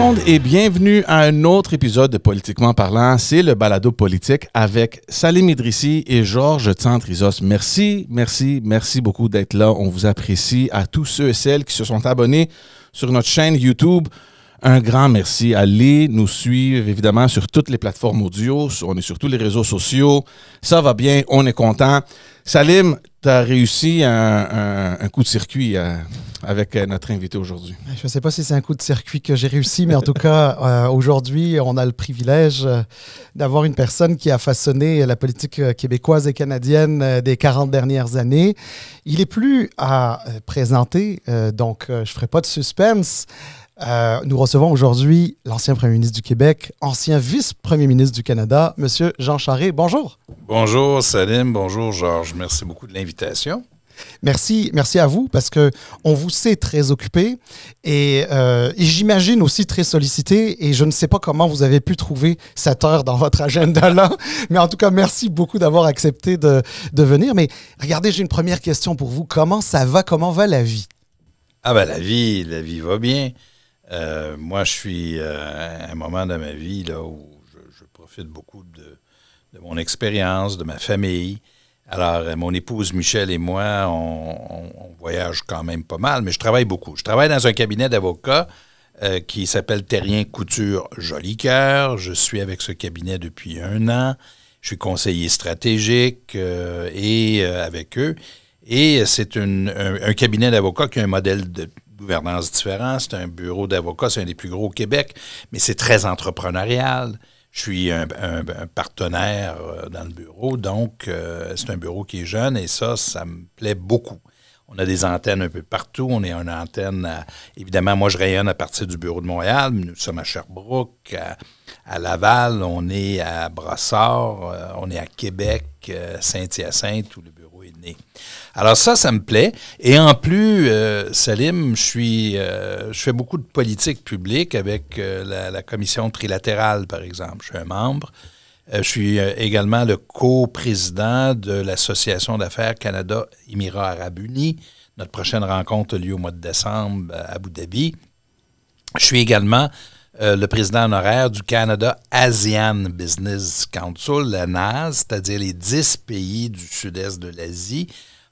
monde et bienvenue à un autre épisode de Politiquement parlant. C'est le balado politique avec Salim Idrissi et Georges Tsantrizos. Merci beaucoup d'être là. On vous apprécie. À tous ceux et celles qui se sont abonnés sur notre chaîne YouTube, un grand merci. Allez nous suivre évidemment sur toutes les plateformes audio. On est sur tous les réseaux sociaux. Ça va bien, on est content. Salim, tu as réussi un coup de circuit avec notre invité aujourd'hui. Je ne sais pas si c'est un coup de circuit que j'ai réussi, mais en tout cas, aujourd'hui, on a le privilège d'avoir une personne qui a façonné la politique québécoise et canadienne des 40 dernières années. Il n'est plus à présenter, donc je ne ferai pas de suspense. Nous recevons aujourd'hui l'ancien premier ministre du Québec, ancien vice-premier ministre du Canada, M. Jean Charest. Bonjour. Bonjour Salim, bonjour Georges. Merci beaucoup de l'invitation. Merci à vous parce qu'on vous sait très occupé et j'imagine aussi très sollicité et je ne sais pas comment vous avez pu trouver cette heure dans votre agenda-là, mais en tout cas, merci beaucoup d'avoir accepté de venir. Mais regardez, j'ai une première question pour vous. Comment ça va? Comment va la vie? Ah ben la vie va bien. Moi, je suis à un moment de ma vie là, où je profite beaucoup de mon expérience, de ma famille. Alors, mon épouse Michel et moi, on voyage quand même pas mal, mais je travaille beaucoup. Je travaille dans un cabinet d'avocats qui s'appelle Terrien Couture Jolicoeur. Je suis avec ce cabinet depuis 1 an. Je suis conseiller stratégique avec eux. Et c'est un cabinet d'avocats qui a un modèle de gouvernance différent. C'est un bureau d'avocats, c'est un des plus gros au Québec, mais c'est très entrepreneurial. Je suis un partenaire dans le bureau, donc c'est un bureau qui est jeune et ça me plaît beaucoup. On a des antennes un peu partout. On est une antenne, évidemment, moi je rayonne à partir du bureau de Montréal. Nous sommes à Sherbrooke, à Laval, on est à Brossard, on est à Québec, Saint-Hyacinthe, où le bureau est né. Alors ça me plaît. Et en plus, Salim, je fais beaucoup de politique publique avec la commission trilatérale, par exemple. Je suis un membre. Je suis également le co-président de l'Association d'affaires Canada-Émirats arabes unis. Notre prochaine rencontre a lieu au mois de décembre à Abu Dhabi. Je suis également le président honoraire du Canada ASEAN Business Council, la NAS, c'est-à-dire les 10 pays du sud-est de l'Asie.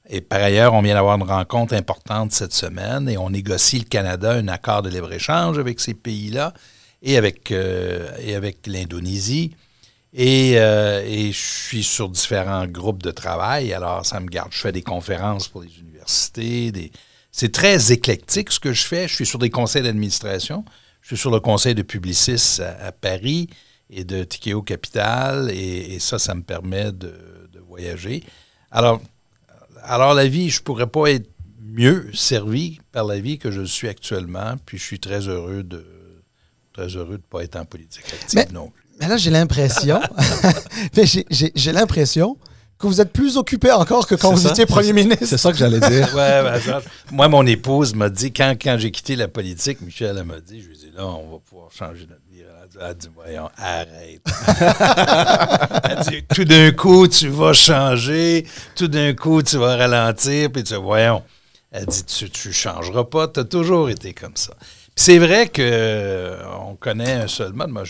Et par ailleurs, on vient d'avoir une rencontre importante cette semaine et on négocie le Canada un accord de libre-échange avec ces pays-là et avec l'Indonésie. Et je suis sur différents groupes de travail, alors ça me garde. Je fais des conférences pour les universités. C'est très éclectique ce que je fais. Je suis sur des conseils d'administration. Je suis sur le conseil de Publicis à Paris et de Tikeo Capital, et ça me permet de voyager. Alors la vie, je ne pourrais pas être mieux servi par la vie que je suis actuellement, puis je suis très heureux de ne pas être en politique active non plus. Mais là, j'ai l'impression que vous êtes plus occupé encore que quand vous étiez premier ministre. C'est ça que j'allais dire. Moi, mon épouse m'a dit, quand j'ai quitté la politique, Michel, elle m'a dit, je lui ai dit, là, on va pouvoir changer notre vie. Elle a dit, voyons, arrête. Elle a dit, tout d'un coup, tu vas changer, tout d'un coup, tu vas ralentir, puis tu dis, voyons. Elle dit, tu changeras pas, tu as toujours été comme ça. Puis c'est vrai qu'on connaît un seul mode. Moi,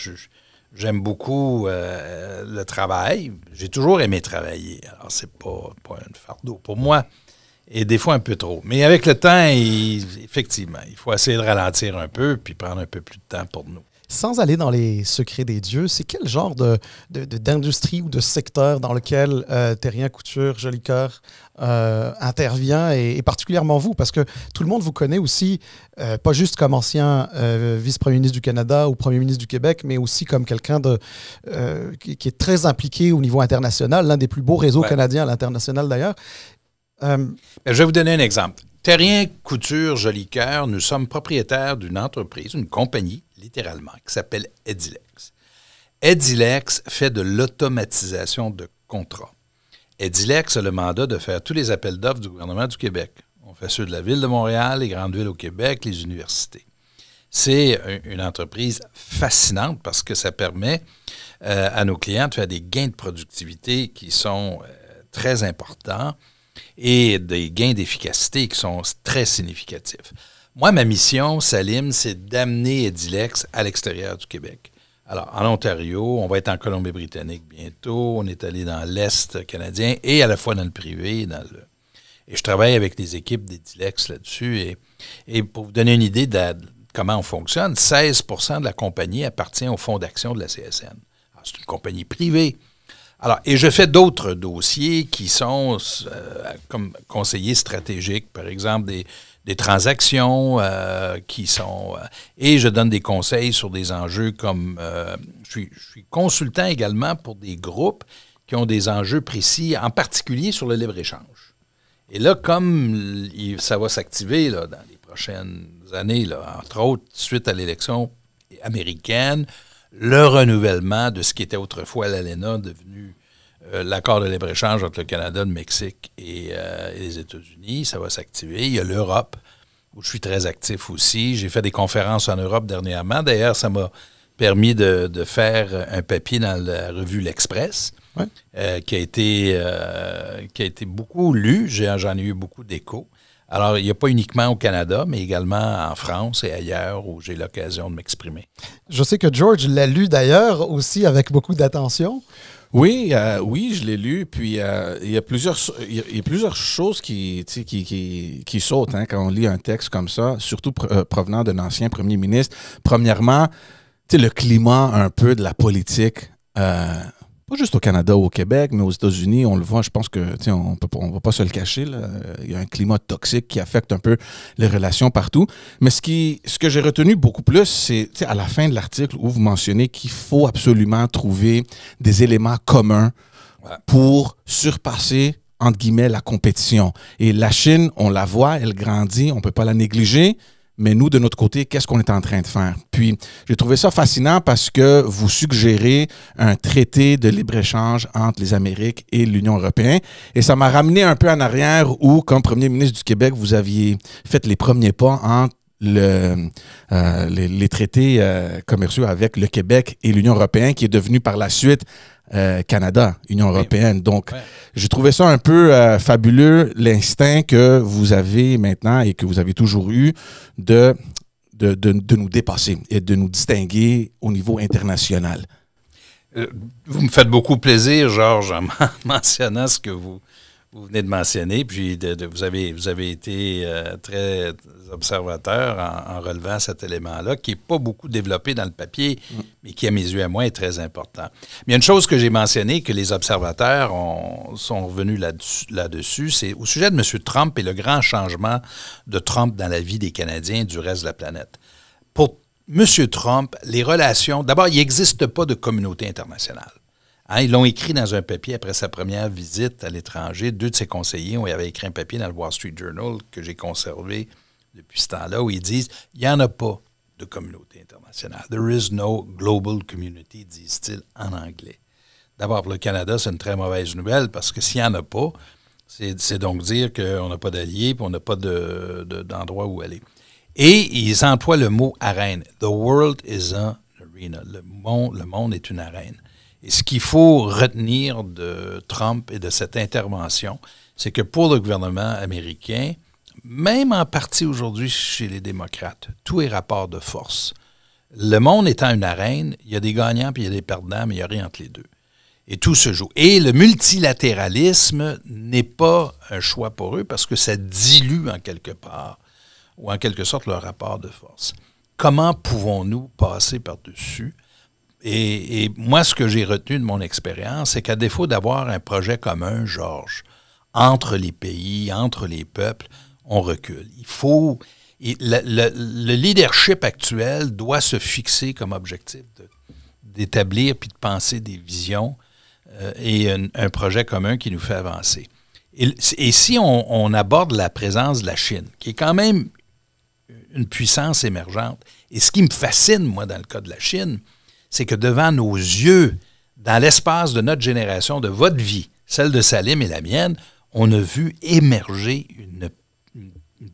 j'aime beaucoup le travail. J'ai toujours aimé travailler. Alors, c'est pas un fardeau pour moi. Et des fois, un peu trop. Mais avec le temps, effectivement, il faut essayer de ralentir un peu puis prendre un peu plus de temps pour nous. Sans aller dans les secrets des dieux, c'est quel genre d'industrie ou de secteur dans lequel Terrien Couture Jolicoeur intervient, et particulièrement vous, parce que tout le monde vous connaît aussi, pas juste comme ancien vice-premier ministre du Canada ou premier ministre du Québec, mais aussi comme quelqu'un qui est très impliqué au niveau international, l'un des plus beaux réseaux canadiens à l'international d'ailleurs. Je vais vous donner un exemple. Terrien Couture Jolicoeur, nous sommes propriétaires d'une entreprise, une compagnie, littéralement, qui s'appelle Edilex. Edilex fait de l'automatisation de contrats. Edilex a le mandat de faire tous les appels d'offres du gouvernement du Québec. On fait ceux de la Ville de Montréal, les grandes villes au Québec, les universités. C'est une entreprise fascinante parce que ça permet à nos clients de faire des gains de productivité qui sont très importants et des gains d'efficacité qui sont très significatifs. Moi, ma mission, Salim, c'est d'amener Edilex à l'extérieur du Québec. Alors, en Ontario, on va être en Colombie-Britannique bientôt, on est allé dans l'Est canadien et à la fois dans le privé. Et je travaille avec des équipes d'Edilex là-dessus. Et pour vous donner une idée de comment on fonctionne, 16% de la compagnie appartient au fonds d'action de la CSN. Alors, c'est une compagnie privée. Alors, et je fais d'autres dossiers qui sont comme conseiller stratégique, par exemple des transactions qui sont... et je donne des conseils sur des enjeux comme... je suis consultant également pour des groupes qui ont des enjeux précis, en particulier sur le libre-échange. Et là, comme ça va s'activer là, dans les prochaines années, là, entre autres, suite à l'élection américaine, le renouvellement de ce qui était autrefois l'ALENA, devenu l'accord de libre-échange entre le Canada, le Mexique et les États-Unis, ça va s'activer. Il y a l'Europe, où je suis très actif aussi. J'ai fait des conférences en Europe dernièrement. D'ailleurs, ça m'a permis de faire un papier dans la revue L'Express, qui a été beaucoup lu. J'en ai eu beaucoup d'échos. Alors, il n'y a pas uniquement au Canada, mais également en France et ailleurs où j'ai l'occasion de m'exprimer. Je sais que George l'a lu d'ailleurs aussi avec beaucoup d'attention. Oui, oui, je l'ai lu. Puis il y a plusieurs choses qui sautent quand on lit un texte comme ça, surtout provenant d'un ancien premier ministre. Premièrement, le climat un peu de la politique, pas juste au Canada ou au Québec, mais aux États-Unis, on le voit, je pense que on va pas se le cacher. Là, il y a un climat toxique qui affecte un peu les relations partout. Mais ce que j'ai retenu beaucoup plus, c'est à la fin de l'article où vous mentionnez qu'il faut absolument trouver des éléments communs pour surpasser, entre guillemets, la compétition. Et la Chine, on la voit, elle grandit, on ne peut pas la négliger. Mais nous, de notre côté, qu'est-ce qu'on est en train de faire? Puis, j'ai trouvé ça fascinant parce que vous suggérez un traité de libre-échange entre les Amériques et l'Union européenne. Et ça m'a ramené un peu en arrière où, comme premier ministre du Québec, vous aviez fait les premiers pas entre les traités commerciaux avec le Québec et l'Union européenne, qui est devenu par la suite Canada, Union européenne. Donc, j'ai trouvé ça un peu fabuleux, l'instinct que vous avez maintenant et que vous avez toujours eu de nous dépasser et de nous distinguer au niveau international. Vous me faites beaucoup plaisir, Georges, en mentionnant ce que vous venez de mentionner, puis vous avez été très observateur en relevant cet élément-là, qui n'est pas beaucoup développé dans le papier, mais qui, à mes yeux à moi, est très important. Mais il y a une chose que j'ai mentionnée, que les observateurs sont revenus là-dessus, c'est au sujet de M. Trump et le grand changement de Trump dans la vie des Canadiens et du reste de la planète. Pour M. Trump, les relations... D'abord, il n'existe pas de communauté internationale. Ils l'ont écrit dans un papier après sa première visite à l'étranger. 2 de ses conseillers avaient écrit un papier dans le Wall Street Journal que j'ai conservé depuis ce temps-là, où ils disent « Il n'y en a pas de communauté internationale. There is no global community », disent-ils en anglais. D'abord, pour le Canada, c'est une très mauvaise nouvelle parce que s'il n'y en a pas, c'est donc dire qu'on n'a pas d'alliés et on n'a pas d'endroit où aller. Et ils emploient le mot « arène ». « The world is an arena ». Le monde est une arène. Et ce qu'il faut retenir de Trump et de cette intervention, c'est que pour le gouvernement américain, même en partie aujourd'hui chez les démocrates, tout est rapport de force. Le monde étant une arène, il y a des gagnants puis il y a des perdants, mais il n'y a rien entre les deux. Et tout se joue. Et le multilatéralisme n'est pas un choix pour eux parce que ça dilue en quelque part, ou en quelque sorte, leur rapport de force. Comment pouvons-nous passer par-dessus? Et moi, ce que j'ai retenu de mon expérience, c'est qu'à défaut d'avoir un projet commun, Georges, entre les pays, entre les peuples, on recule. Il faut... Le leadership actuel doit se fixer comme objectif d'établir puis de penser des visions et un projet commun qui nous fait avancer. Et si on aborde la présence de la Chine, qui est quand même une puissance émergente, et ce qui me fascine, moi, dans le cas de la Chine, c'est que devant nos yeux, dans l'espace de notre génération, de votre vie, celle de Salim et la mienne, on a vu émerger une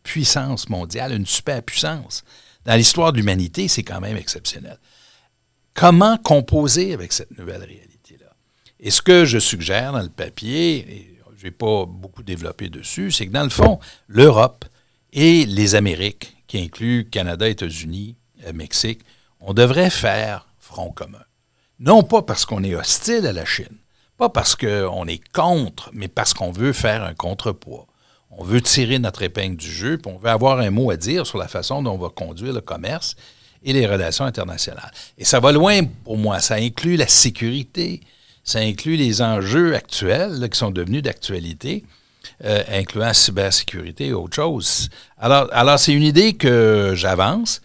puissance mondiale, une superpuissance. Dans l'histoire de l'humanité, c'est quand même exceptionnel. Comment composer avec cette nouvelle réalité-là? Et ce que je suggère dans le papier, et je n'ai pas beaucoup développé dessus, c'est que dans le fond, l'Europe et les Amériques, qui incluent Canada, États-Unis, Mexique, on devrait faire front commun. Non pas parce qu'on est hostile à la Chine, pas parce qu'on est contre, mais parce qu'on veut faire un contrepoids. On veut tirer notre épingle du jeu, puis on veut avoir un mot à dire sur la façon dont on va conduire le commerce et les relations internationales. Et ça va loin pour moi. Ça inclut la sécurité, ça inclut les enjeux actuels là, qui sont devenus d'actualité, incluant la cybersécurité et autre chose. Alors c'est une idée que j'avance.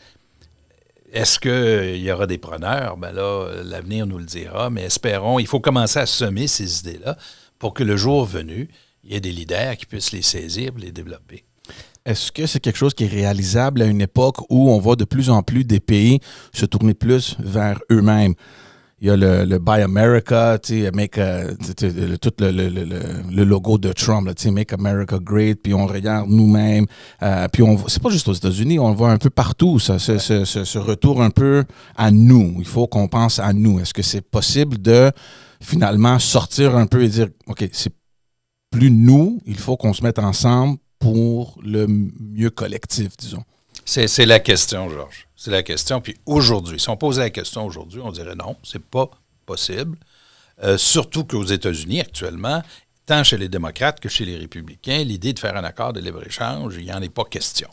Est-ce qu'il y aura des preneurs? Ben là, l'avenir nous le dira, mais espérons, il faut commencer à semer ces idées-là pour que le jour venu, il y ait des leaders qui puissent les saisir et les développer. Est-ce que c'est quelque chose qui est réalisable à une époque où on voit de plus en plus des pays se tourner plus vers eux-mêmes? Il y a le Buy America, tout le logo de Trump, là, Make America Great, puis on regarde nous-mêmes. Puis c'est pas juste aux États-Unis, on le voit un peu partout, ça, ce retour un peu à nous. Il faut qu'on pense à nous. Est-ce que c'est possible de finalement sortir un peu et dire, OK, c'est plus nous, il faut qu'on se mette ensemble pour le mieux collectif, disons? C'est la question, Georges. C'est la question. Puis aujourd'hui, si on posait la question aujourd'hui, on dirait non, c'est pas possible. Surtout qu'aux États-Unis, actuellement, tant chez les démocrates que chez les républicains, l'idée de faire un accord de libre-échange, il n'y en est pas question.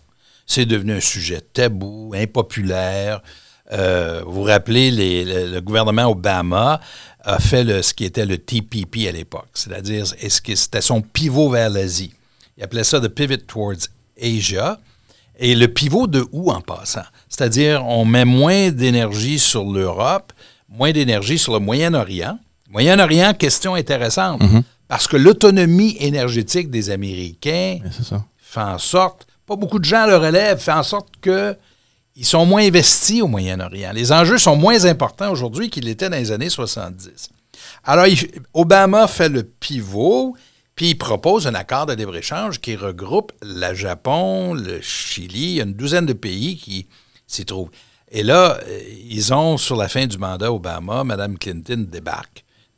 C'est devenu un sujet tabou, impopulaire. Vous vous rappelez, le gouvernement Obama a fait ce qui était le TPP à l'époque, c'est-à-dire c'était son pivot vers l'Asie. Il appelait ça « the pivot towards Asia ». Et le pivot de où en passant? C'est-à-dire, on met moins d'énergie sur l'Europe, moins d'énergie sur le Moyen-Orient. Moyen-Orient, question intéressante, parce que l'autonomie énergétique des Américains fait en sorte, pas beaucoup de gens le relèvent, fait en sorte qu'ils sont moins investis au Moyen-Orient. Les enjeux sont moins importants aujourd'hui qu'ils l'étaient dans les années 70. Alors, Obama fait le pivot. Puis il propose un accord de libre-échange qui regroupe le Japon, le Chili, il y a une douzaine de pays qui s'y trouvent. Et là, ils ont, sur la fin du mandat Obama, Mme Clinton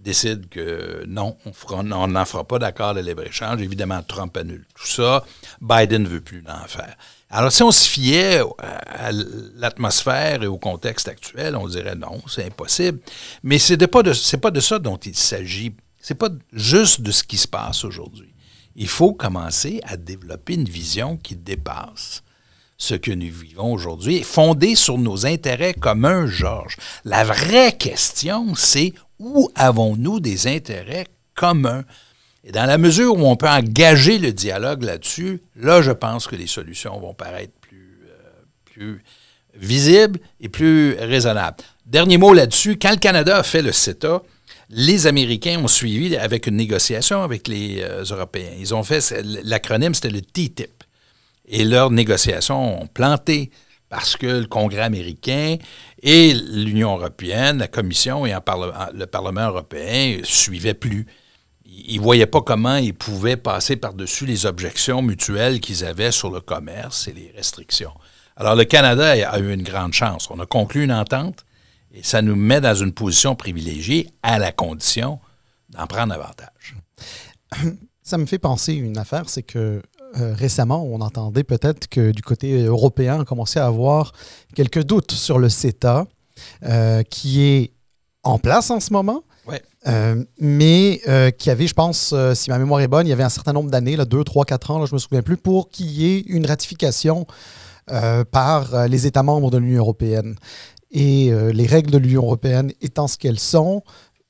décide que non, on n'en fera pas d'accord de libre-échange. Évidemment, Trump annule tout ça. Biden ne veut plus en faire. Alors, si on se fiait à l'atmosphère et au contexte actuel, on dirait non, c'est impossible. Mais c'est pas de ça dont il s'agit. C'est pas juste de ce qui se passe aujourd'hui. Il faut commencer à développer une vision qui dépasse ce que nous vivons aujourd'hui, fondée sur nos intérêts communs, Georges. La vraie question, c'est où avons-nous des intérêts communs? Et dans la mesure où on peut engager le dialogue là-dessus, là, je pense que les solutions vont paraître plus visibles et plus raisonnables. Dernier mot là-dessus, quand le Canada a fait le CETA, les Américains ont suivi avec une négociation avec les Européens. Ils ont fait, l'acronyme, c'était le TTIP. Et leurs négociations ont planté parce que le Congrès américain et l'Union européenne, la Commission et le Parlement européen ne suivaient plus. Ils ne voyaient pas comment ils pouvaient passer par-dessus les objections mutuelles qu'ils avaient sur le commerce et les restrictions. Alors, le Canada a eu une grande chance. On a conclu une entente. Et ça nous met dans une position privilégiée à la condition d'en prendre avantage. Ça me fait penser une affaire, c'est que récemment, on entendait peut-être que du côté européen, on commençait à avoir quelques doutes sur le CETA, qui est en place en ce moment, mais qui avait, je pense, si ma mémoire est bonne, il y avait un certain nombre d'années, 2, 3, 4 ans, là, je ne me souviens plus, pour qu'il y ait une ratification par les États membres de l'Union européenne. Et les règles de l'Union européenne étant ce qu'elles sont,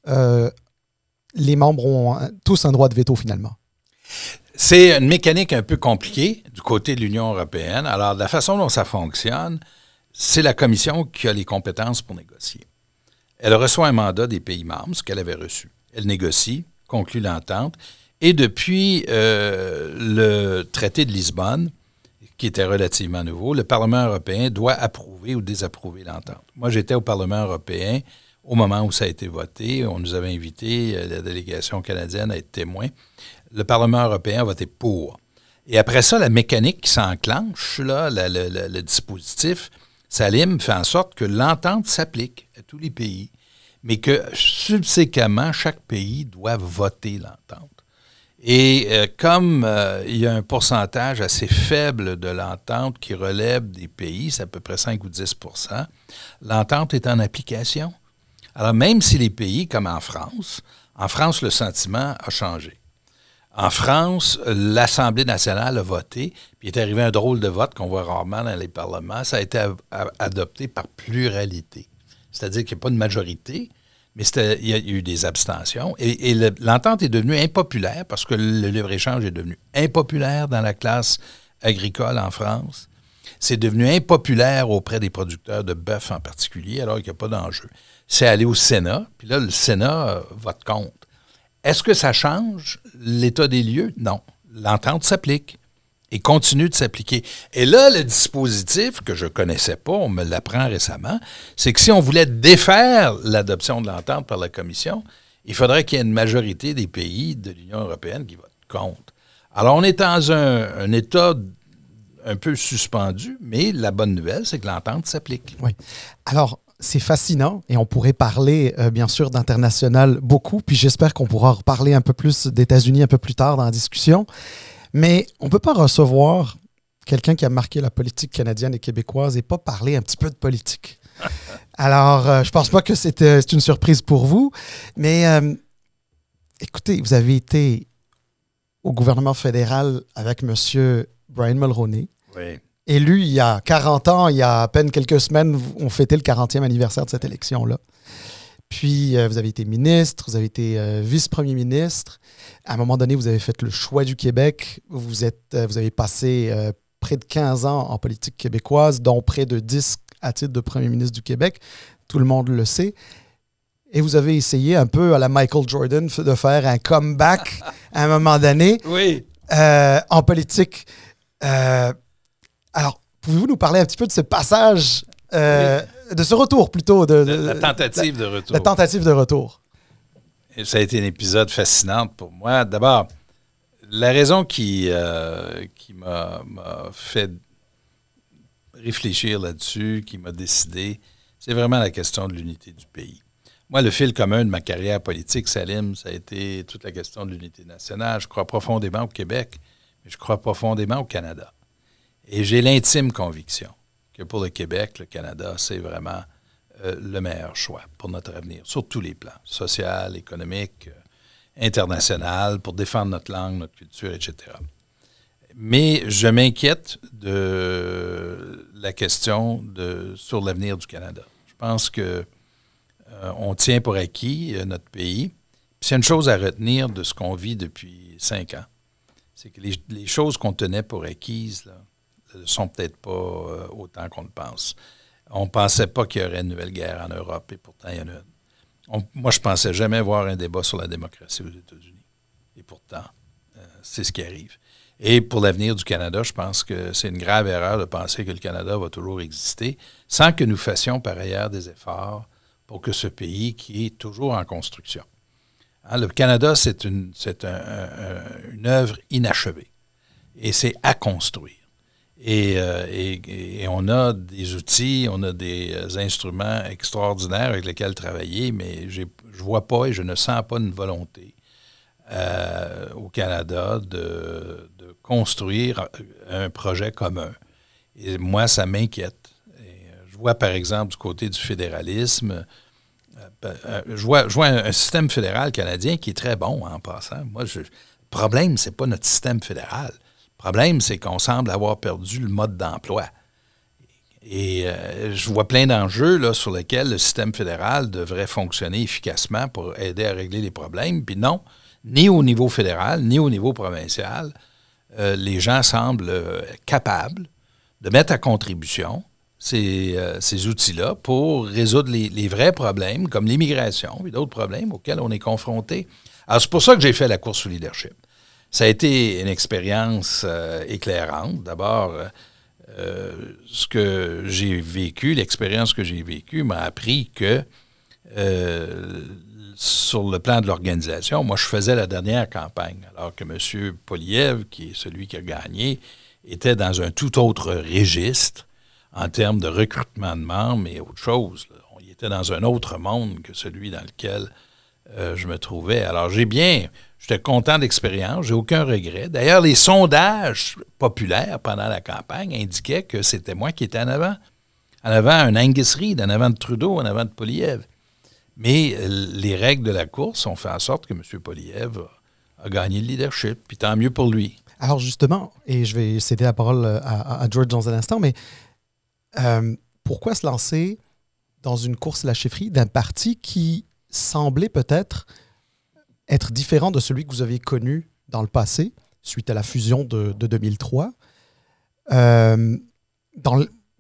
les membres ont tous un droit de veto finalement. C'est une mécanique un peu compliquée du côté de l'Union européenne. Alors, la façon dont ça fonctionne, c'est la Commission qui a les compétences pour négocier. Elle reçoit un mandat des pays membres, ce qu'elle avait reçu. Elle négocie, conclut l'entente, et depuis le traité de Lisbonne, qui était relativement nouveau, le Parlement européen doit approuver ou désapprouver l'entente. Moi, j'étais au Parlement européen au moment où ça a été voté. On nous avait invité, la délégation canadienne, à être témoin. Le Parlement européen a voté pour. Et après ça, la mécanique qui s'enclenche, là, le dispositif Salim fait en sorte que l'entente s'applique à tous les pays, mais que subséquemment, chaque pays doit voter l'entente. Et comme il y a un pourcentage assez faible de l'entente qui relève des pays, c'est à peu près 5 ou 10 %, l'entente est en application. Alors, même si les pays, comme en France, le sentiment a changé. En France, l'Assemblée nationale a voté, puis il est arrivé un drôle de vote qu'on voit rarement dans les parlements. Ça a été adopté par pluralité. C'est-à-dire qu'il n'y a pas de majorité, mais il y a eu des abstentions. Et l'entente est devenue impopulaire parce que le libre-échange est devenu impopulaire dans la classe agricole en France. C'est devenu impopulaire auprès des producteurs de bœuf en particulier, alors qu'il n'y a pas d'enjeu. C'est allé au Sénat, puis là, le Sénat vote contre. Est-ce que ça change l'état des lieux? Non. L'entente s'applique et continue de s'appliquer. Et là, le dispositif que je ne connaissais pas, on me l'apprend récemment, c'est que si on voulait défaire l'adoption de l'entente par la Commission, il faudrait qu'il y ait une majorité des pays de l'Union européenne qui votent contre. Alors, on est dans un état un peu suspendu, mais la bonne nouvelle, c'est que l'entente s'applique. Oui. Alors, c'est fascinant et on pourrait parler, bien sûr, d'international beaucoup, puis j'espère qu'on pourra reparler un peu plus d'États-Unis un peu plus tard dans la discussion. Mais on ne peut pas recevoir quelqu'un qui a marqué la politique canadienne et québécoise et pas parler un petit peu de politique. Alors, je ne pense pas que c'est une surprise pour vous, mais écoutez, vous avez été au gouvernement fédéral avec M. Brian Mulroney. Oui. Élu il y a 40 ans, il y a à peine quelques semaines, on fêtait le 40e anniversaire de cette élection-là. Puis, vous avez été ministre, vous avez été vice-premier ministre. À un moment donné, vous avez fait le choix du Québec. Vous avez passé près de 15 ans en politique québécoise, dont près de 10 à titre de premier ministre du Québec. Tout le monde le sait. Et vous avez essayé un peu à la Michael Jordan de faire un comeback à un moment donné en politique. Alors, pouvez-vous nous parler un petit peu de ce passage, de ce retour plutôt? La tentative de retour. La tentative de retour. Et ça a été un épisode fascinant pour moi. D'abord, la raison qui m'a fait réfléchir là-dessus, qui m'a décidé, c'est vraiment la question de l'unité du pays. Moi, le fil commun de ma carrière politique, Salim, ça a été toute la question de l'unité nationale. Je crois profondément au Québec, mais je crois profondément au Canada. Et j'ai l'intime conviction que pour le Québec, le Canada, c'est vraiment le meilleur choix pour notre avenir, sur tous les plans, social, économique, international, pour défendre notre langue, notre culture, etc. Mais je m'inquiète de la question sur l'avenir du Canada. Je pense que on tient pour acquis notre pays. Puis c'est une chose à retenir de ce qu'on vit depuis 5 ans. C'est que les choses qu'on tenait pour acquises ne sont peut-être pas autant qu'on le pense. On ne pensait pas qu'il y aurait une nouvelle guerre en Europe, et pourtant il y en a une. Moi, je ne pensais jamais voir un débat sur la démocratie aux États-Unis. Et pourtant, c'est ce qui arrive. Et pour l'avenir du Canada, je pense que c'est une grave erreur de penser que le Canada va toujours exister sans que nous fassions par ailleurs des efforts pour que ce pays qui est toujours en construction. Hein, le Canada, c'est une œuvre inachevée. Et c'est à construire. Et on a des outils, on a des instruments extraordinaires avec lesquels travailler, mais je ne vois pas et je ne sens pas une volonté au Canada de construire un projet commun. Et moi, ça m'inquiète. Je vois, par exemple, du côté du fédéralisme, je vois un système fédéral canadien qui est très bon en passant. Moi, le problème, ce n'est pas notre système fédéral. Le problème, c'est qu'on semble avoir perdu le mode d'emploi. Et je vois plein d'enjeux là, sur lesquels le système fédéral devrait fonctionner efficacement pour aider à régler les problèmes. Puis non, ni au niveau fédéral, ni au niveau provincial, les gens semblent capables de mettre à contribution ces outils-là pour résoudre les vrais problèmes, comme l'immigration et d'autres problèmes auxquels on est confronté. Alors, c'est pour ça que j'ai fait la course au leadership. Ça a été une expérience éclairante. D'abord, ce que j'ai vécu, l'expérience que j'ai vécue m'a appris que sur le plan de l'organisation, moi, je faisais la dernière campagne, alors que M. Poilievre, qui est celui qui a gagné, était dans un tout autre registre en termes de recrutement de membres et autre chose. Il était dans un autre monde que celui dans lequel je me trouvais. Alors, j'étais content de l'expérience, j'ai aucun regret. D'ailleurs, les sondages populaires pendant la campagne indiquaient que c'était moi qui étais en avant. En avant un Angus Reid, en avant de Trudeau, en avant de Poilievre. Mais les règles de la course ont fait en sorte que M. Poilievre a gagné le leadership, puis tant mieux pour lui. Alors justement, et je vais céder la parole à George dans un instant, mais pourquoi se lancer dans une course à la chefferie d'un parti qui semblait peut-être être différent de celui que vous aviez connu dans le passé, suite à la fusion de 2003,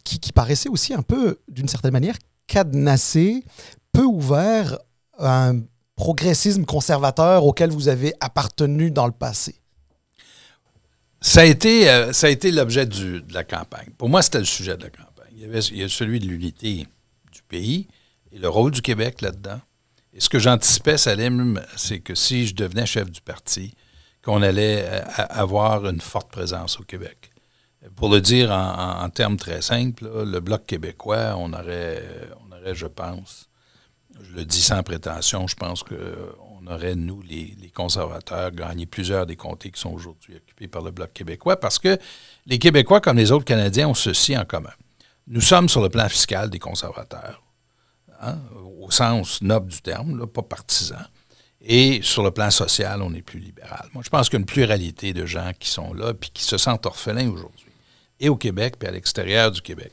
qui paraissait aussi un peu, d'une certaine manière, cadenassé, peu ouvert à un progressisme conservateur auquel vous avez appartenu dans le passé? Ça a été l'objet de la campagne. Pour moi, c'était le sujet de la campagne. Il y a celui de l'unité du pays et le rôle du Québec là-dedans. Et ce que j'anticipais, Salim, c'est que si je devenais chef du parti, qu'on allait avoir une forte présence au Québec. Pour le dire en termes très simples, là, le Bloc québécois, on aurait, je pense, je le dis sans prétention, je pense qu'on aurait, nous, les conservateurs, gagné plusieurs des comtés qui sont aujourd'hui occupés par le Bloc québécois, parce que les Québécois, comme les autres Canadiens, ont ceci en commun. Nous sommes sur le plan fiscal des conservateurs, hein, au sens noble du terme, là, pas partisan. Et sur le plan social, on est plus libéral. Moi, je pense qu'il y a une pluralité de gens qui sont là et qui se sentent orphelins aujourd'hui, et au Québec, puis à l'extérieur du Québec.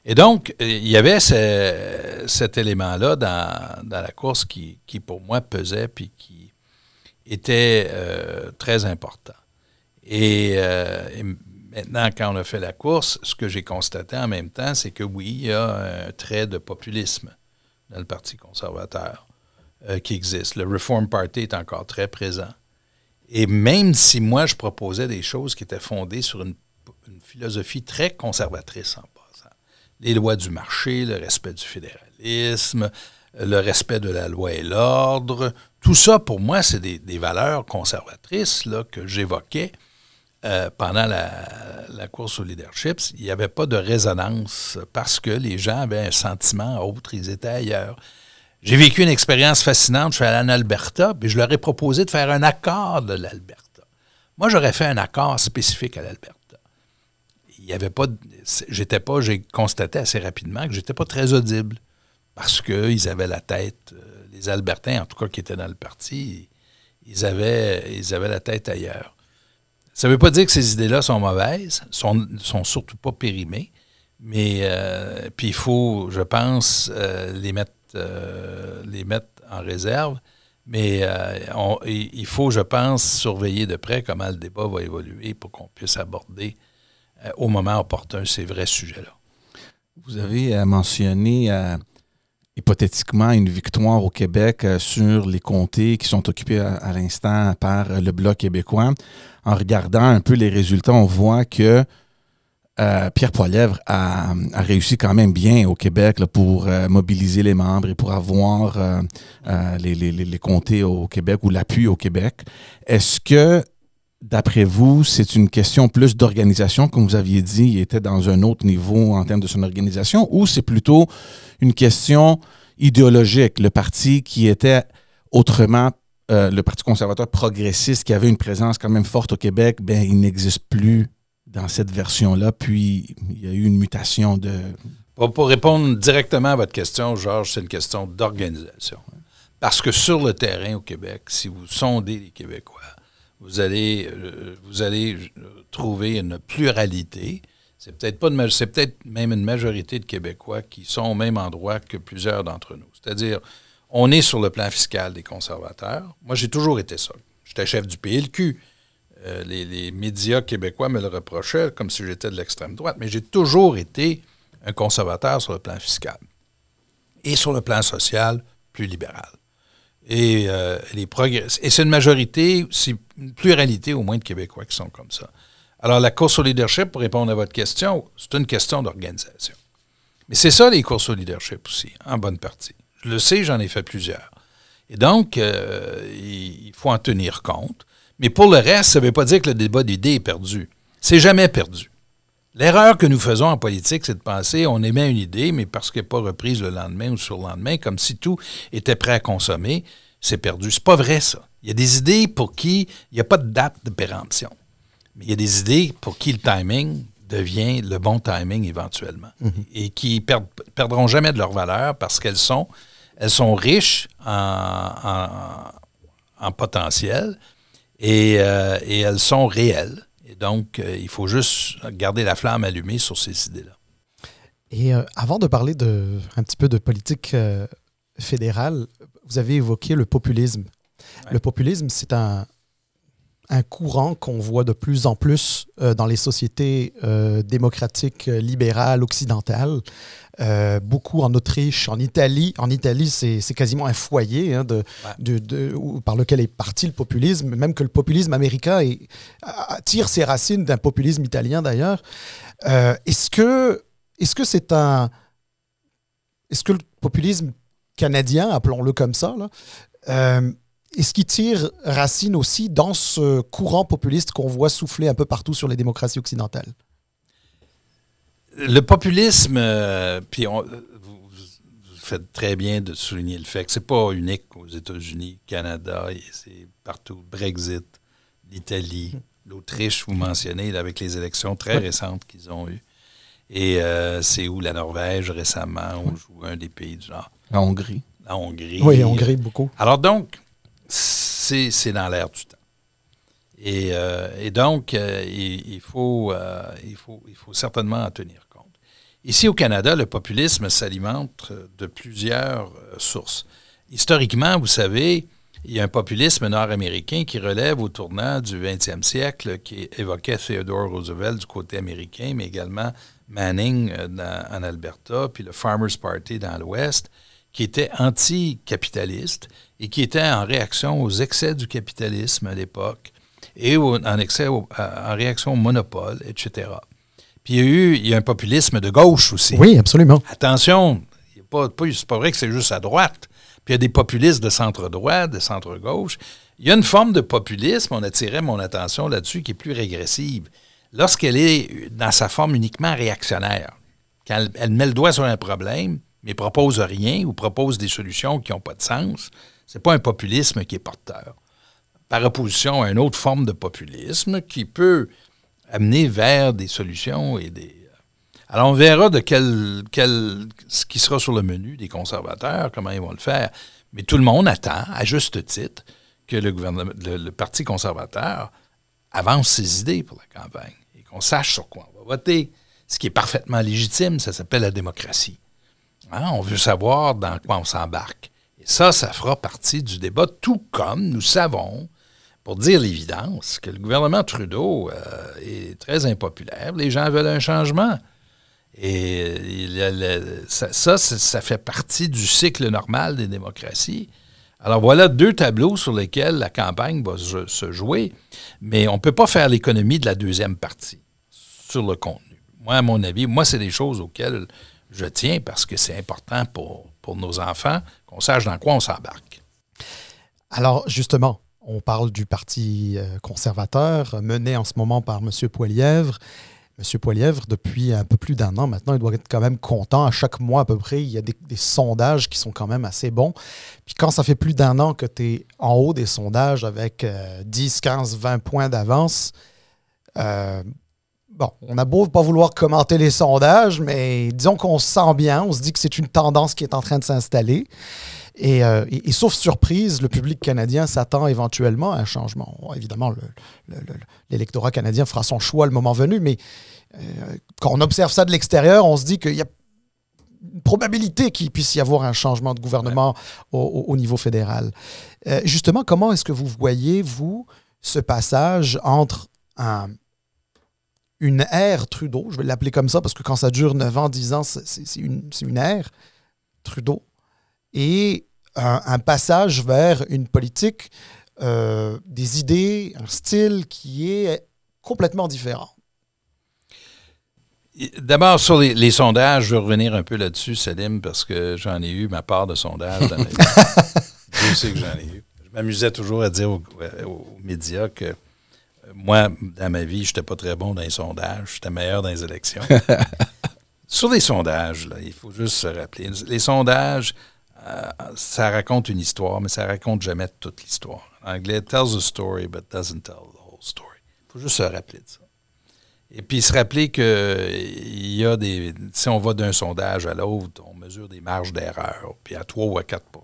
Et donc, il y avait cet élément-là dans la course qui, pour moi, pesait puis qui était très important. Et maintenant, quand on a fait la course, ce que j'ai constaté en même temps, c'est que oui, il y a un trait de populisme dans le Parti conservateur qui existe. Le Reform Party est encore très présent. Et même si moi, je proposais des choses qui étaient fondées sur une philosophie très conservatrice en passant. Les lois du marché, le respect du fédéralisme, le respect de la loi et l'ordre, tout ça, pour moi, c'est des valeurs conservatrices là, que j'évoquais pendant la course au leadership. Il n'y avait pas de résonance parce que les gens avaient un sentiment autre, ils étaient ailleurs. J'ai vécu une expérience fascinante, je suis allé en Alberta, puis je leur ai proposé de faire un accord de l'Alberta. Moi, j'aurais fait un accord spécifique à l'Alberta. Il y avait pas, j'ai constaté assez rapidement que j'étais pas très audible parce qu'ils avaient la tête, les Albertains, en tout cas qui étaient dans le parti, ils avaient la tête ailleurs. Ça ne veut pas dire que ces idées-là sont mauvaises, sont surtout pas périmées, mais puis il faut, je pense, les mettre en réserve, mais il faut, je pense, surveiller de près comment le débat va évoluer pour qu'on puisse aborder au moment opportun ces vrais sujets-là. Vous avez mentionné hypothétiquement une victoire au Québec sur les comtés qui sont occupés à l'instant par le Bloc québécois. En regardant un peu les résultats, on voit que Pierre Poilievre a réussi quand même bien au Québec là, pour mobiliser les membres et pour avoir les comtés au Québec ou l'appui au Québec. Est-ce que, d'après vous, c'est une question plus d'organisation, comme vous aviez dit, il était dans un autre niveau en termes de son organisation, ou c'est plutôt une question idéologique, le parti qui était autrement, le Parti conservateur progressiste, qui avait une présence quand même forte au Québec, ben il n'existe plus dans cette version-là, puis il y a eu une mutation de... Pour répondre directement à votre question, Georges, c'est une question d'organisation. Parce que sur le terrain au Québec, si vous sondez les Québécois, vous allez trouver une pluralité. C'est peut-être même une majorité de Québécois qui sont au même endroit que plusieurs d'entre nous. C'est-à-dire, on est sur le plan fiscal des conservateurs. Moi, j'ai toujours été ça. J'étais chef du PLQ. Les médias québécois me le reprochaient comme si j'étais de l'extrême droite, mais j'ai toujours été un conservateur sur le plan fiscal. Et sur le plan social, plus libéral. Et c'est une majorité, c'est une pluralité au moins de Québécois qui sont comme ça. Alors, la course au leadership, pour répondre à votre question, c'est une question d'organisation. Mais c'est ça, les courses au leadership aussi, en bonne partie. Je le sais, j'en ai fait plusieurs. Et donc, il faut en tenir compte. Mais pour le reste, ça ne veut pas dire que le débat d'idées est perdu. C'est jamais perdu. L'erreur que nous faisons en politique, c'est de penser on émet une idée, mais parce qu'elle n'est pas reprise le lendemain ou sur le lendemain, comme si tout était prêt à consommer, c'est perdu. C'est pas vrai, ça. Il y a des idées pour qui il n'y a pas de date de péremption. Mais il y a des idées pour qui le timing devient le bon timing éventuellement. Et qui perdront jamais de leur valeur parce qu'elles sont riches en potentiel et elles sont réelles. Et donc, il faut juste garder la flamme allumée sur ces idées-là. Et avant de parler un petit peu de politique fédérale, vous avez évoqué le populisme. Ouais. Le populisme, c'est un courant qu'on voit de plus en plus dans les sociétés démocratiques libérales occidentales. Beaucoup en Autriche, en Italie. En Italie, c'est quasiment un foyer par lequel est parti le populisme, même que le populisme américain tire ses racines d'un populisme italien d'ailleurs. Est-ce que le populisme canadien, appelons-le comme ça, là, est-ce qu'il tire racine aussi dans ce courant populiste qu'on voit souffler un peu partout sur les démocraties occidentales? Le populisme, puis vous faites très bien de souligner le fait que c'est pas unique aux États-Unis, Canada, c'est partout. Brexit, l'Italie, l'Autriche, vous mentionnez, là, avec les élections très récentes qu'ils ont eues. Et c'est où la Norvège récemment, on joue un des pays du Nord. La Hongrie. La Hongrie. Oui, la Hongrie, beaucoup. Alors donc, c'est dans l'air du temps. Et donc, il faut certainement en tenir compte. Ici au Canada, le populisme s'alimente de plusieurs sources. Historiquement, vous savez, il y a un populisme nord-américain qui relève au tournant du 20e siècle, qui évoquait Theodore Roosevelt du côté américain, mais également Manning en Alberta, puis le Farmers Party dans l'Ouest, qui était anticapitaliste et qui était en réaction aux excès du capitalisme à l'époque et en réaction au monopole, etc. Puis il y a un populisme de gauche aussi. Oui, absolument. Attention, c'est pas vrai que c'est juste à droite. Puis il y a des populistes de centre-droit, de centre-gauche. Il y a une forme de populisme, on attirait mon attention là-dessus, qui est plus régressive. Lorsqu'elle est dans sa forme uniquement réactionnaire, quand elle met le doigt sur un problème, mais propose rien ou propose des solutions qui n'ont pas de sens, c'est pas un populisme qui est porteur. Par opposition à une autre forme de populisme qui peut amener vers des solutions et des... Alors, on verra de ce qui sera sur le menu des conservateurs, comment ils vont le faire. Mais tout le monde attend, à juste titre, que le Parti conservateur avance ses idées pour la campagne et qu'on sache sur quoi on va voter. Ce qui est parfaitement légitime, ça s'appelle la démocratie. Hein? On veut savoir dans quoi on s'embarque. Et ça fera partie du débat, tout comme nous savons, pour dire l'évidence, que le gouvernement Trudeau est très impopulaire. Les gens veulent un changement. Et ça fait partie du cycle normal des démocraties. Alors voilà deux tableaux sur lesquels la campagne va se jouer, mais on ne peut pas faire l'économie de la deuxième partie sur le contenu. Moi, à mon avis, c'est des choses auxquelles je tiens parce que c'est important pour nos enfants qu'on sache dans quoi on s'embarque. Alors, justement, on parle du Parti conservateur mené en ce moment par M. Poilievre. M. Poilievre, depuis un peu plus d'un an maintenant, il doit être quand même content. À chaque mois, à peu près, il y a des sondages qui sont quand même assez bons. Puis quand ça fait plus d'un an que tu es en haut des sondages avec 10, 15, 20 points d'avance, on a beau pas vouloir commenter les sondages, mais disons qu'on se sent bien. On se dit que c'est une tendance qui est en train de s'installer. Et sauf surprise, le public canadien s'attend éventuellement à un changement. Évidemment, l'électorat canadien fera son choix le moment venu, mais quand on observe ça de l'extérieur, on se dit qu'il y a une probabilité qu'il puisse y avoir un changement de gouvernement au niveau fédéral. Justement, comment est-ce que vous voyez, vous, ce passage entre une ère Trudeau, je vais l'appeler comme ça, parce que quand ça dure 9 ans, 10 ans, c'est une ère Trudeau, et un passage vers une politique, des idées, un style qui est complètement différent. D'abord, sur les sondages, je vais revenir un peu là-dessus, Salim, parce que j'en ai eu ma part de sondages dans ma vie. Je sais que j'en ai eu. Je m'amusais toujours à dire aux médias que moi, dans ma vie, je n'étais pas très bon dans les sondages. J'étais meilleur dans les élections. Sur les sondages, là, il faut juste se rappeler. Les sondages, ça raconte une histoire, mais ça raconte jamais toute l'histoire. En anglais, it tells a story, but doesn't tell the whole story. Il faut juste se rappeler de ça. Et puis se rappeler qu'il y a si on va d'un sondage à l'autre, on mesure des marges d'erreur, puis à 3 ou à 4 %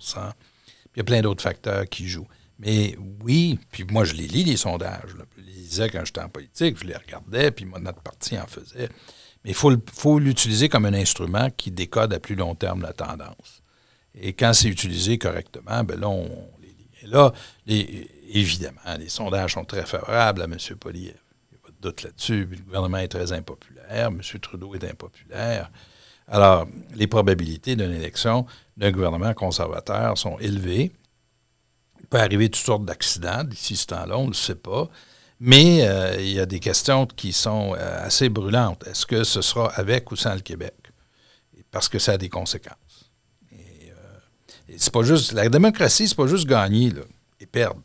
puis il y a plein d'autres facteurs qui jouent. Mais oui, puis moi je les lis, les sondages. Là. Je les lisais quand j'étais en politique, je les regardais, puis notre parti en faisait. Mais il faut l'utiliser comme un instrument qui décode à plus long terme la tendance. Et quand c'est utilisé correctement, ben là, on les lit. Et là, évidemment, les sondages sont très favorables à M. Poilievre. Il n'y a pas de doute là-dessus. Puis le gouvernement est très impopulaire. M. Trudeau est impopulaire. Alors, les probabilités d'une élection d'un gouvernement conservateur sont élevées. Il peut arriver toutes sortes d'accidents d'ici ce temps-là, on ne le sait pas. Mais il y a des questions qui sont assez brûlantes. Est-ce que ce sera avec ou sans le Québec? Parce que ça a des conséquences. Et c'est pas juste, la démocratie, c'est pas juste gagner là, et perdre.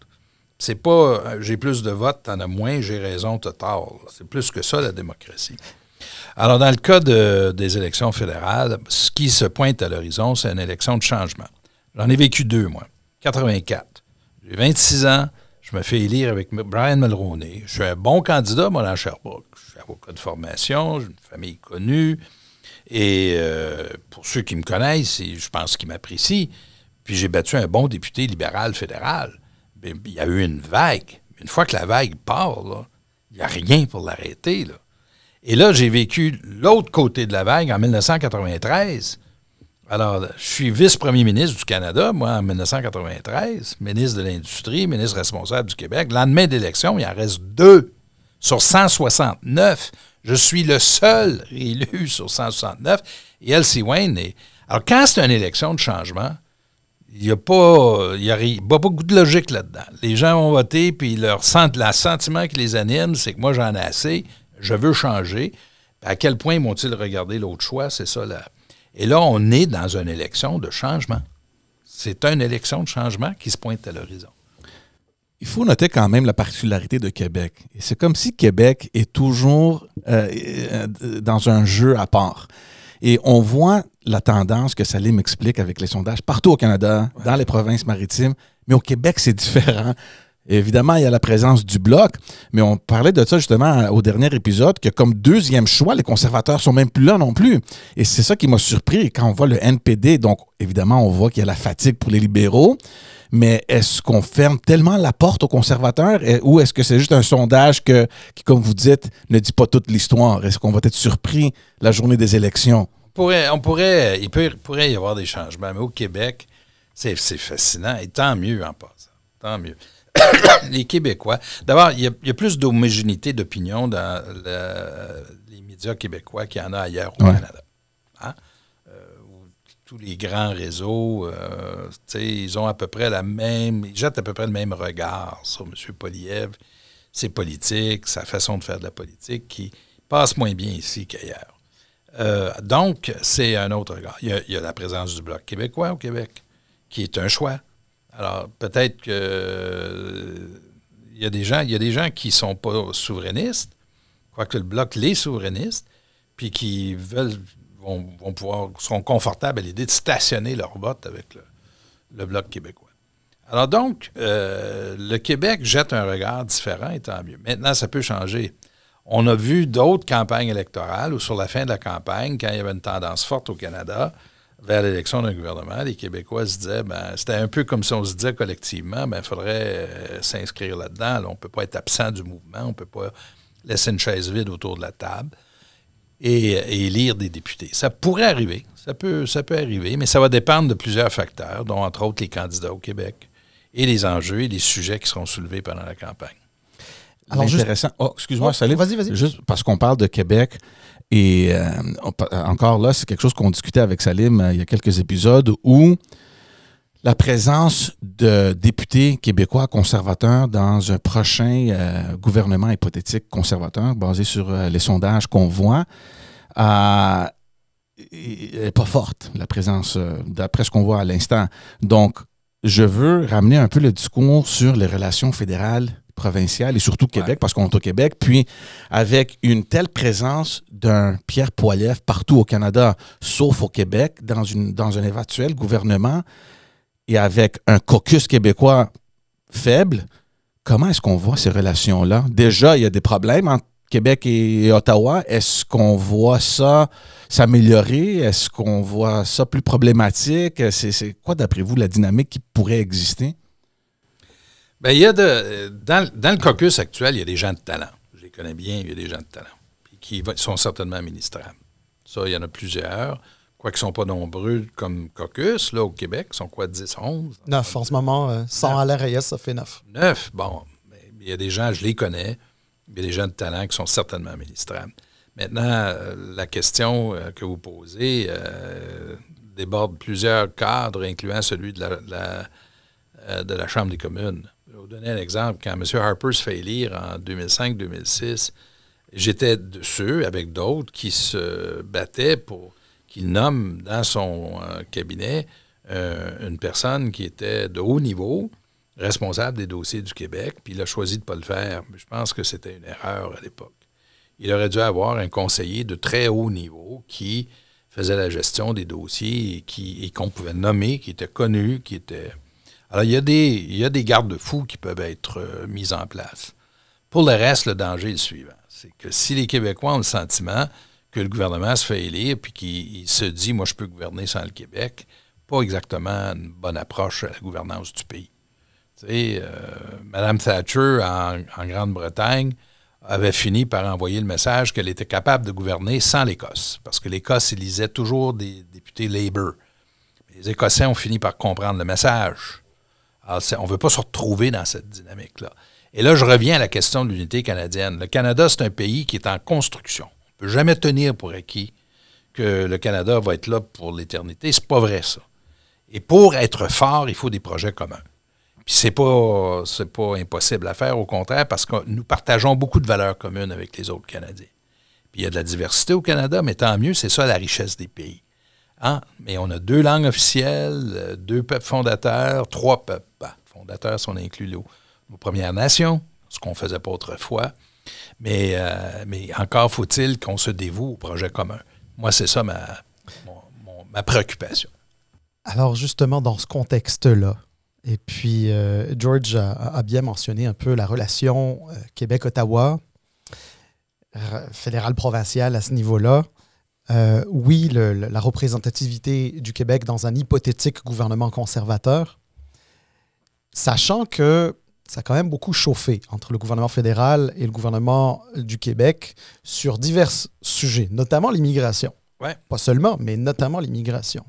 C'est pas j'ai plus de votes, t'en as moins, j'ai raison, t'as tort. C'est plus que ça, la démocratie. Alors, dans le cas des élections fédérales, ce qui se pointe à l'horizon, c'est une élection de changement. J'en ai vécu 2, moi. 84. J'ai 26 ans. Je me fais élire avec Brian Mulroney. Je suis un bon candidat, moi, dans Sherbrooke. Je suis avocat de formation, j'ai une famille connue. Et pour ceux qui me connaissent, je pense qu'ils m'apprécient. Puis j'ai battu un bon député libéral fédéral. Bien, il y a eu une vague. Une fois que la vague part, là, il n'y a rien pour l'arrêter. Là. Et là, j'ai vécu l'autre côté de la vague en 1993. Alors, je suis vice-premier ministre du Canada, moi, en 1993, ministre de l'Industrie, ministre responsable du Québec. Le lendemain d'élection, il en reste 2 sur 169. Je suis le seul élu sur 169. Et Elsie Wayne est... Alors, quand c'est une élection de changement, il n'y a pas beaucoup de logique là-dedans. Les gens vont voter, puis le sentiment qui les anime, c'est que moi, j'en ai assez, je veux changer. À quel point vont-ils regarder l'autre choix? C'est ça, là. Et là, on est dans une élection de changement. C'est une élection de changement qui se pointe à l'horizon. Il faut noter quand même la particularité de Québec. Et c'est comme si Québec est toujours dans un jeu à part. Et on voit la tendance que Salim explique avec les sondages partout au Canada, dans les provinces maritimes. Mais au Québec, c'est différent. Évidemment, il y a la présence du Bloc, mais on parlait de ça justement au dernier épisode, que comme deuxième choix, les conservateurs sont même plus là non plus. Et c'est ça qui m'a surpris quand on voit le NPD. Donc, évidemment, on voit qu'il y a la fatigue pour les libéraux, mais est-ce qu'on ferme tellement la porte aux conservateurs ou est-ce que c'est juste un sondage qui, comme vous dites, ne dit pas toute l'histoire? Est-ce qu'on va être surpris la journée des élections? Il pourrait y avoir des changements, mais au Québec, c'est fascinant et tant mieux en passant. Tant mieux. Les Québécois, d'abord, il y a plus d'homogénéité d'opinion dans les médias québécois qu'il y en a ailleurs au Canada. Hein? Tous les grands réseaux, ils ont à peu près ils jettent à peu près le même regard sur M. Poilievre, ses politiques, sa façon de faire de la politique, qui passe moins bien ici qu'ailleurs. Donc, c'est un autre regard. Il y a la présence du Bloc québécois au Québec, qui est un choix. Alors, peut-être que il y a des gens qui ne sont pas souverainistes, quoique le Bloc les souverainistes, puis qui seront confortables à l'idée de stationner leur vote avec le Bloc québécois. Alors donc, le Québec jette un regard différent, et tant mieux. Maintenant, ça peut changer. On a vu d'autres campagnes électorales où sur la fin de la campagne, quand il y avait une tendance forte au Canada, vers l'élection d'un gouvernement, les Québécois se disaient, c'était un peu comme si on se disait collectivement, il faudrait s'inscrire là-dedans. Là, on ne peut pas être absent du mouvement, on ne peut pas laisser une chaise vide autour de la table et élire des députés. Ça pourrait arriver, ça peut arriver, mais ça va dépendre de plusieurs facteurs, dont entre autres les candidats au Québec et les enjeux et les sujets qui seront soulevés pendant la campagne. Alors, intéressant. Excuse-moi, Salim. Vas-y. Juste parce qu'on parle de Québec. Et encore là, c'est quelque chose qu'on discutait avec Salim il y a quelques épisodes où la présence de députés québécois conservateurs dans un prochain gouvernement hypothétique conservateur basé sur les sondages qu'on voit n'est pas forte, la présence, d'après ce qu'on voit à l'instant. Donc, je veux ramener un peu le discours sur les relations fédérales provinciale et surtout Québec, parce qu'on est au Québec, puis avec une telle présence d'un Pierre Poilievre partout au Canada, sauf au Québec, dans un éventuel gouvernement, et avec un caucus québécois faible, comment est-ce qu'on voit ces relations-là? Déjà, il y a des problèmes entre Québec et Ottawa. Est-ce qu'on voit ça s'améliorer? Est-ce qu'on voit ça plus problématique? C'est quoi, d'après vous, la dynamique qui pourrait exister? Bien, il y a dans le caucus actuel, il y a des gens de talent. Je les connais bien, il y a des gens de talent puis qui sont certainement ministrables. Ça, il y en a plusieurs. Quoiqu'ils ne sont pas nombreux comme caucus, là, au Québec. Ils sont quoi, 10, 11? 9 en ce moment. Sans Alain Reyes, ça fait 9. 9, bon. Mais il y a des gens, je les connais. Il y a des gens de talent qui sont certainement ministrables. Maintenant, la question que vous posez déborde plusieurs cadres, incluant celui de la Chambre des communes. Je vais vous donner un exemple. Quand M. Harper se fait élire en 2005-2006, j'étais de ceux, avec d'autres, qui se battaient pour qu'il nomme dans son cabinet une personne qui était de haut niveau, responsable des dossiers du Québec, puis il a choisi de ne pas le faire. Je pense que c'était une erreur à l'époque. Il aurait dû avoir un conseiller de très haut niveau qui faisait la gestion des dossiers et qu'on pouvait nommer, qui était connu, qui était... Alors, il y a des garde-fous qui peuvent être mis en place. Pour le reste, le danger est le suivant. C'est que si les Québécois ont le sentiment que le gouvernement se fait élire puis qu'il se dit « moi, je peux gouverner sans le Québec », pas exactement une bonne approche à la gouvernance du pays. Tu sais, Mme Thatcher, en Grande-Bretagne, avait fini par envoyer le message qu'elle était capable de gouverner sans l'Écosse, parce que l'Écosse élisait toujours des députés Labour. Les Écossais ont fini par comprendre le message. Alors, on ne veut pas se retrouver dans cette dynamique-là. Et là, je reviens à la question de l'unité canadienne. Le Canada, c'est un pays qui est en construction. On ne peut jamais tenir pour acquis que le Canada va être là pour l'éternité. C'est pas vrai, ça. Et pour être fort, il faut des projets communs. Puis c'est pas impossible à faire, au contraire, parce que nous partageons beaucoup de valeurs communes avec les autres Canadiens. Puis il y a de la diversité au Canada, mais tant mieux, c'est ça la richesse des pays. Hein? Mais on a 2 langues officielles, 2 peuples fondateurs, 3 peuples fondateurs si on inclut nos Premières Nations, ce qu'on ne faisait pas autrefois. Mais encore faut-il qu'on se dévoue au projet commun. Moi, c'est ça ma préoccupation. Alors justement, dans ce contexte-là, et puis George a bien mentionné un peu la relation Québec-Ottawa, fédéral-provincial à ce niveau-là. Oui, la représentativité du Québec dans un hypothétique gouvernement conservateur, sachant que ça a quand même beaucoup chauffé entre le gouvernement fédéral et le gouvernement du Québec sur divers sujets, notamment l'immigration. Ouais. Pas seulement, mais notamment l'immigration.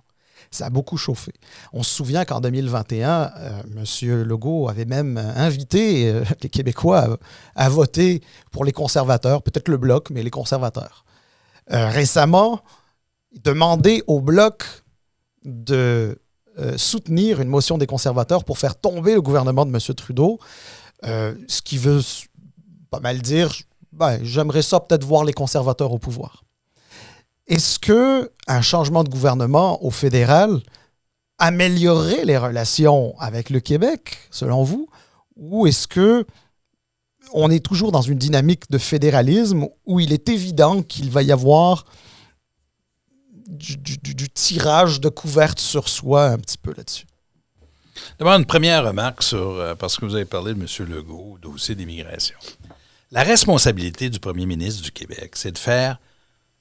Ça a beaucoup chauffé. On se souvient qu'en 2021, M. Legault avait même invité les Québécois à voter pour les conservateurs, peut-être le Bloc, mais les conservateurs. Récemment, demander au Bloc de soutenir une motion des conservateurs pour faire tomber le gouvernement de M. Trudeau, ce qui veut pas mal dire, j'aimerais ça peut-être voir les conservateurs au pouvoir. Est-ce qu'un changement de gouvernement au fédéral améliorerait les relations avec le Québec, selon vous, ou est-ce qu'on est toujours dans une dynamique de fédéralisme où il est évident qu'il va y avoir du tirage de couvertes sur soi un petit peu là-dessus? D'abord, une première remarque parce que vous avez parlé de M. Legault, dossier d'immigration. La responsabilité du premier ministre du Québec, c'est de faire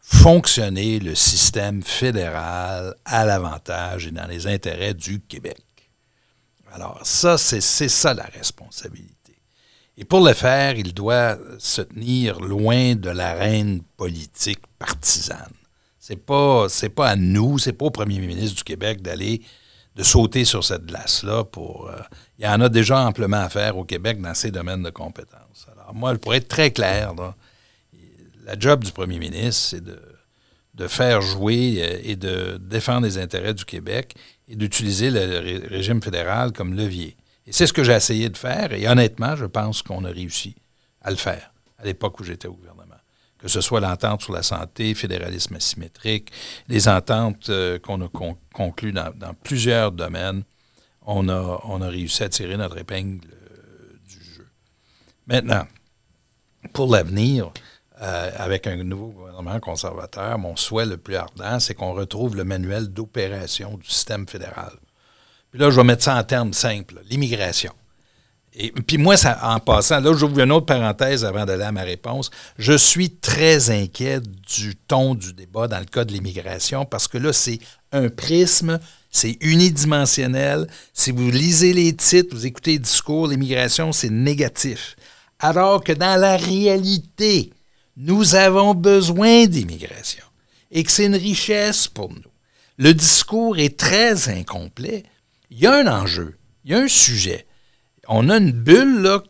fonctionner le système fédéral à l'avantage et dans les intérêts du Québec. Alors, ça, c'est ça la responsabilité. Et pour le faire, il doit se tenir loin de l'arène politique partisane. C'est pas à nous, c'est pas au premier ministre du Québec de sauter sur cette glace-là il y en a déjà amplement à faire au Québec dans ces domaines de compétences. Alors, moi, pour être très clair, là, la job du premier ministre, c'est de faire jouer et de défendre les intérêts du Québec et d'utiliser le régime fédéral comme levier. Et c'est ce que j'ai essayé de faire, et honnêtement, je pense qu'on a réussi à le faire à l'époque où j'étais au gouvernement. Que ce soit l'entente sur la santé, fédéralisme asymétrique, les ententes qu'on a conclues dans plusieurs domaines, on a réussi à tirer notre épingle du jeu. Maintenant, pour l'avenir, avec un nouveau gouvernement conservateur, mon souhait le plus ardent, c'est qu'on retrouve le manuel d'opération du système fédéral. Puis là, je vais mettre ça en termes simples, l'immigration. Et puis moi, ça, en passant, là, j'ouvre une autre parenthèse avant d'aller à ma réponse. Je suis très inquiet du ton du débat dans le cas de l'immigration parce que là, c'est un prisme, c'est unidimensionnel. Si vous lisez les titres, vous écoutez les discours, l'immigration, c'est négatif. Alors que dans la réalité, nous avons besoin d'immigration et que c'est une richesse pour nous. Le discours est très incomplet. Il y a un enjeu, il y a un sujet. On a une bulle là,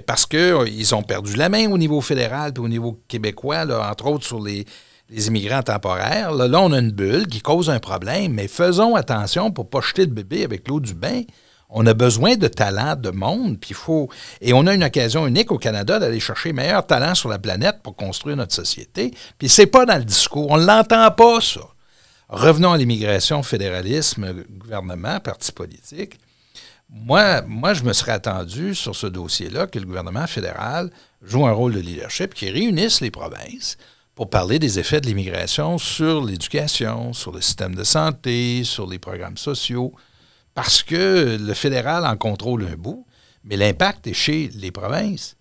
parce qu'ils ont perdu la main au niveau fédéral et au niveau québécois, là, entre autres sur les immigrants temporaires. Là, on a une bulle qui cause un problème, mais faisons attention pour ne pas jeter le bébé avec l'eau du bain. On a besoin de talent, de monde, et on a une occasion unique au Canada d'aller chercher les meilleurs talents sur la planète pour construire notre société. Puis c'est pas dans le discours, on ne l'entend pas, ça. Revenons à l'immigration, fédéralisme, gouvernement, parti politique. Moi, je me serais attendu sur ce dossier-là que le gouvernement fédéral joue un rôle de leadership, qui réunisse les provinces pour parler des effets de l'immigration sur l'éducation, sur le système de santé, sur les programmes sociaux, parce que le fédéral en contrôle un bout, mais l'impact est chez les provinces.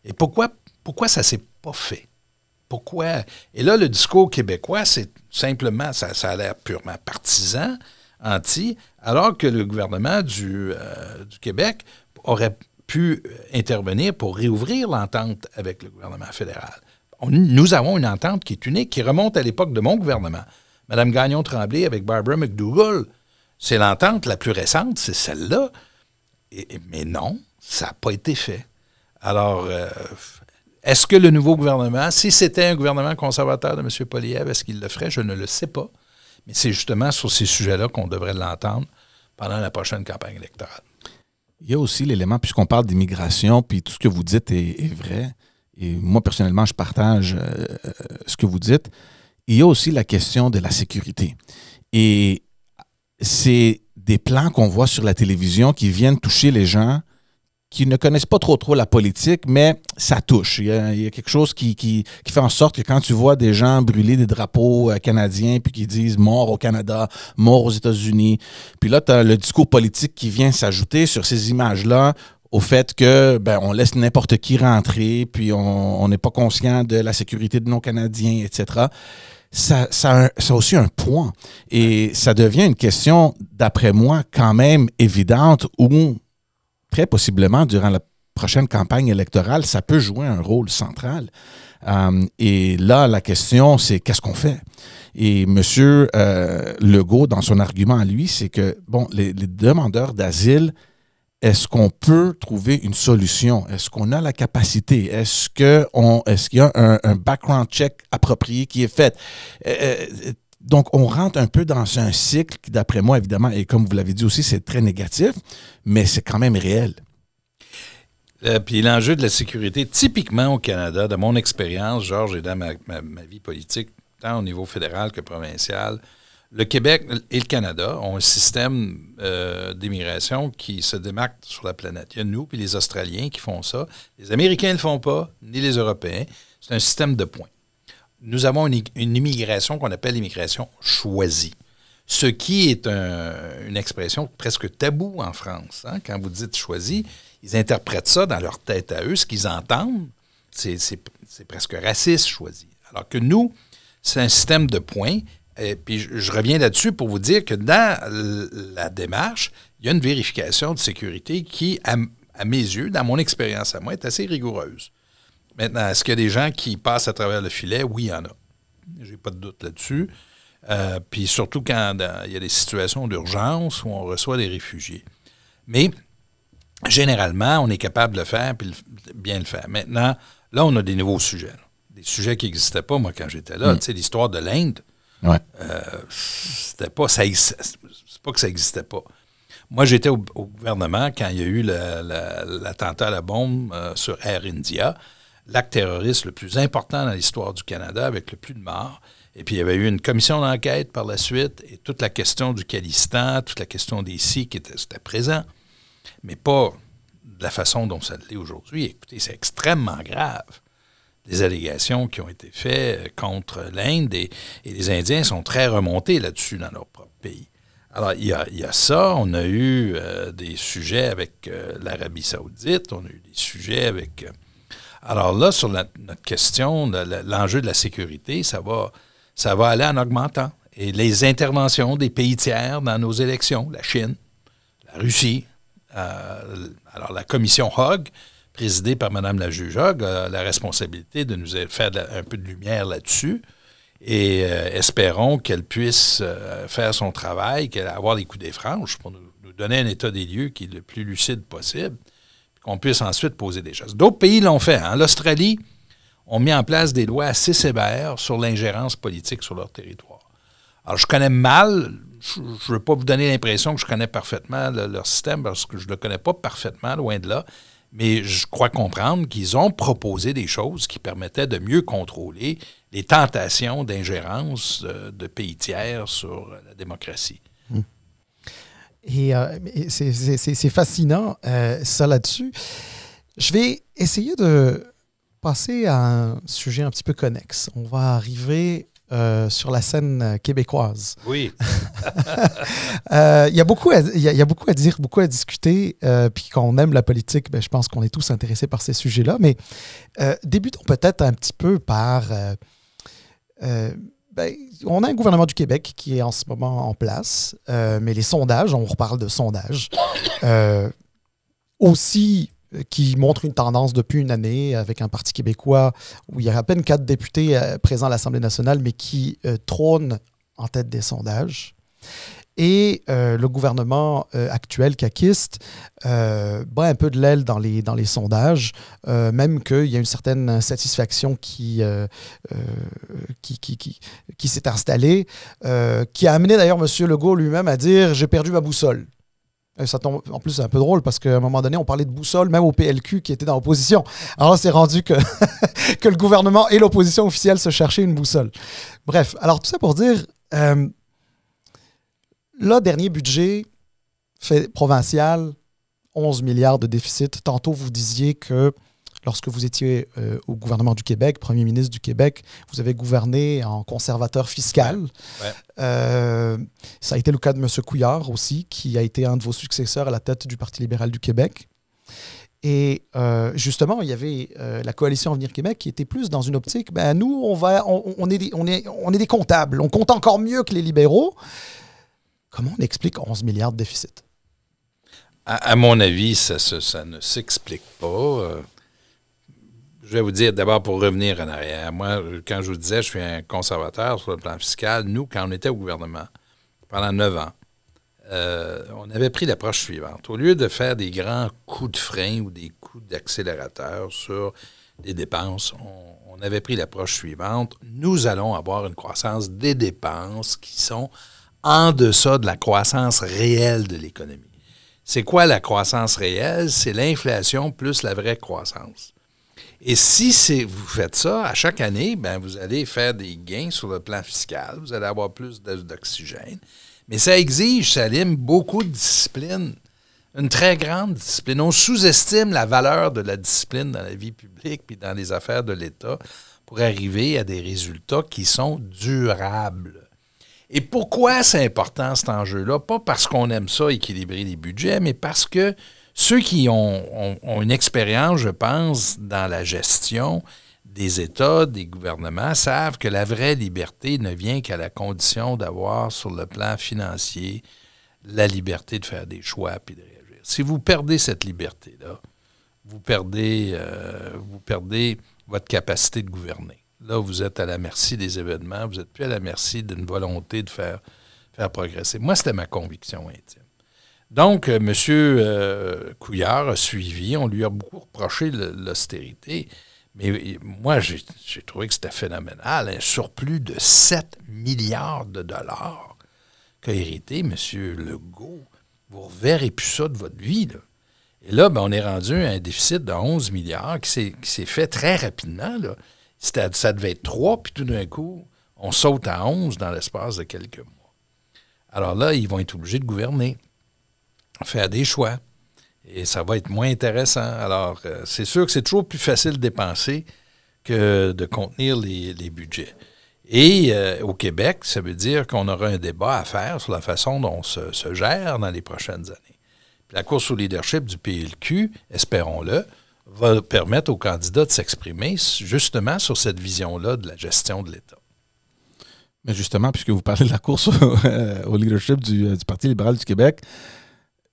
Et pourquoi ça ne s'est pas fait? Pourquoi? Et là, le discours québécois, c'est simplement, ça a l'air purement partisan, anti, alors que le gouvernement du Québec aurait pu intervenir pour réouvrir l'entente avec le gouvernement fédéral. Nous avons une entente qui est unique, qui remonte à l'époque de mon gouvernement. Mme Gagnon-Tremblay avec Barbara McDougall, c'est l'entente la plus récente, c'est celle-là. Mais non, ça n'a pas été fait. Alors, est-ce que le nouveau gouvernement, si c'était un gouvernement conservateur de M. Poilievre, est-ce qu'il le ferait? Je ne le sais pas. Mais c'est justement sur ces sujets-là qu'on devrait l'entendre pendant la prochaine campagne électorale. Il y a aussi l'élément, puisqu'on parle d'immigration, puis tout ce que vous dites est vrai, et moi, personnellement, je partage ce que vous dites. Il y a aussi la question de la sécurité. Et c'est des plans qu'on voit sur la télévision qui viennent toucher les gens qui ne connaissent pas trop la politique, mais ça touche. Il y a quelque chose qui fait en sorte que quand tu vois des gens brûler des drapeaux canadiens puis qui disent « mort au Canada »,« mort aux États-Unis », puis là, tu as le discours politique qui vient s'ajouter sur ces images-là au fait que on laisse n'importe qui rentrer, puis on n'est pas conscient de la sécurité de nos Canadiens, etc., ça a aussi un poids. Et ça devient une question, d'après moi, quand même évidente où très possiblement, durant la prochaine campagne électorale, ça peut jouer un rôle central. Et là, la question, c'est qu'est-ce qu'on fait? Et M. Legault, dans son argument à lui, c'est que, les demandeurs d'asile, est-ce qu'on peut trouver une solution? Est-ce qu'on a la capacité? Est-ce qu'il y a un background check approprié qui est fait? Donc, on rentre un peu dans un cycle qui, d'après moi, évidemment, et comme vous l'avez dit aussi, c'est très négatif, mais c'est quand même réel. Puis l'enjeu de la sécurité, typiquement au Canada, de mon expérience, Georges, et dans ma vie politique, tant au niveau fédéral que provincial, le Québec et le Canada ont un système d'immigration qui se démarque sur la planète. Il y a nous puis les Australiens qui font ça. Les Américains ne le font pas, ni les Européens. C'est un système de points. Nous avons une immigration qu'on appelle l'immigration choisie, ce qui est une expression presque taboue en France. Hein? Quand vous dites choisie, ils interprètent ça dans leur tête à eux. Ce qu'ils entendent, c'est presque raciste, choisi. Alors que nous, c'est un système de points. Et puis je reviens là-dessus pour vous dire que dans la démarche, il y a une vérification de sécurité qui, à mes yeux, dans mon expérience à moi, est assez rigoureuse. Maintenant, est-ce qu'il y a des gens qui passent à travers le filet? Oui, il y en a. J'ai pas de doute là-dessus. Puis surtout quand il y a des situations d'urgence où on reçoit des réfugiés. Mais généralement, on est capable de le faire puis bien le faire. Maintenant, là, on a des nouveaux sujets. Là. Des sujets qui n'existaient pas, moi, quand j'étais là. Tu sais, l'histoire de l'Inde, c'était pas... c'est pas que ça n'existait pas. Moi, j'étais au gouvernement quand il y a eu l'attentat à la bombe sur Air India, l'acte terroriste le plus important dans l'histoire du Canada, avec le plus de morts. Et puis, il y avait eu une commission d'enquête par la suite, et toute la question du Khalistan, toute la question des Sikhs, c'était présent, mais pas de la façon dont ça l'est aujourd'hui. Écoutez, c'est extrêmement grave. Les allégations qui ont été faites contre l'Inde et les Indiens sont très remontés là-dessus dans leur propre pays. Alors, il y a ça. On a eu des sujets avec l'Arabie saoudite. On a eu des sujets avec... alors là, sur notre question, l'enjeu de la sécurité, ça va aller en augmentant. Et les interventions des pays tiers dans nos élections, la Chine, la Russie, alors la commission Hogg, présidée par Mme la juge Hogg, a la responsabilité de nous faire un peu de lumière là-dessus. Et espérons qu'elle puisse faire son travail, qu'elle va avoir les coups des franges pour nous donner un état des lieux qui est le plus lucide possible, puis qu'on puisse ensuite poser des choses. D'autres pays l'ont fait. Hein? L'Australie ont mis en place des lois assez sévères sur l'ingérence politique sur leur territoire. Alors, je connais mal, je ne veux pas vous donner l'impression que je connais parfaitement leur système, parce que je ne le connais pas parfaitement, loin de là, mais je crois comprendre qu'ils ont proposé des choses qui permettaient de mieux contrôler les tentations d'ingérence de pays tiers sur la démocratie. Et c'est fascinant, ça là-dessus. Je vais essayer de passer à un sujet un petit peu connexe. On va arriver sur la scène québécoise. Oui. Il y a beaucoup à dire, beaucoup à discuter. Puis quand on aime la politique, je pense qu'on est tous intéressés par ces sujets-là. Mais débutons peut-être un petit peu par... on a un gouvernement du Québec qui est en ce moment en place, mais les sondages, on reparle de sondages, aussi qui montrent une tendance depuis une année avec un Parti québécois où il y a à peine 4 députés présents à l'Assemblée nationale, mais qui trônent en tête des sondages. Et le gouvernement actuel, caquiste, bat un peu de l'aile dans les sondages, même qu'il y a une certaine satisfaction qui s'est installée, qui a amené d'ailleurs M. Legault lui-même à dire « j'ai perdu ma boussole ». Ça tombe, en plus, c'est un peu drôle parce qu'à un moment donné, on parlait de boussole, même au PLQ qui était dans l'opposition. Alors là, c'est rendu que, que le gouvernement et l'opposition officielle se cherchaient une boussole. Bref, alors tout ça pour dire... là, dernier budget provincial, 11 milliards de déficit. Tantôt, vous disiez que lorsque vous étiez au gouvernement du Québec, premier ministre du Québec, vous avez gouverné en conservateur fiscal. Ouais. Ça a été le cas de M. Couillard aussi, qui a été un de vos successeurs à la tête du Parti libéral du Québec. Et justement, il y avait la coalition Avenir Québec qui était plus dans une optique, nous, on est des comptables, on compte encore mieux que les libéraux. Comment on explique 11 milliards de déficit? À mon avis, ça ne s'explique pas. Je vais vous dire, d'abord, pour revenir en arrière, moi, quand je vous disais, je suis un conservateur sur le plan fiscal, nous, quand on était au gouvernement, pendant 9 ans, on avait pris l'approche suivante. Au lieu de faire des grands coups de frein ou des coups d'accélérateur sur les dépenses, on avait pris l'approche suivante. Nous allons avoir une croissance des dépenses qui sont en deçà de la croissance réelle de l'économie. C'est quoi la croissance réelle? C'est l'inflation plus la vraie croissance. Et si vous faites ça, à chaque année, vous allez faire des gains sur le plan fiscal, vous allez avoir plus d'oxygène. Mais ça exige, Salim, beaucoup de discipline, une très grande discipline. On sous-estime la valeur de la discipline dans la vie publique puis dans les affaires de l'État pour arriver à des résultats qui sont durables. Et pourquoi c'est important cet enjeu-là? Pas parce qu'on aime ça, équilibrer les budgets, mais parce que ceux qui ont une expérience, je pense, dans la gestion des États, des gouvernements, savent que la vraie liberté ne vient qu'à la condition d'avoir, sur le plan financier, la liberté de faire des choix et de réagir. Si vous perdez cette liberté-là, vous perdez votre capacité de gouverner. Là, vous êtes à la merci des événements, vous n'êtes plus à la merci d'une volonté de faire progresser. Moi, c'était ma conviction intime. Donc, M. Couillard a suivi, on lui a beaucoup reproché l'austérité, mais moi, j'ai trouvé que c'était phénoménal, un surplus de 7 milliards de dollars qu'a hérité M. Legault. Vous ne reverrez plus ça de votre vie, là. Et là, on est rendu à un déficit de 11 milliards qui s'est fait très rapidement, là. Ça devait être 3, puis tout d'un coup, on saute à 11 dans l'espace de quelques mois. Alors là, ils vont être obligés de gouverner, faire des choix. Et ça va être moins intéressant. Alors, c'est sûr que c'est toujours plus facile de dépenser que de contenir les budgets. Et au Québec, ça veut dire qu'on aura un débat à faire sur la façon dont on se gère dans les prochaines années. Puis la course au leadership du PLQ, espérons-le, va permettre aux candidats de s'exprimer justement sur cette vision-là de la gestion de l'État. Mais justement, puisque vous parlez de la course au leadership du Parti libéral du Québec,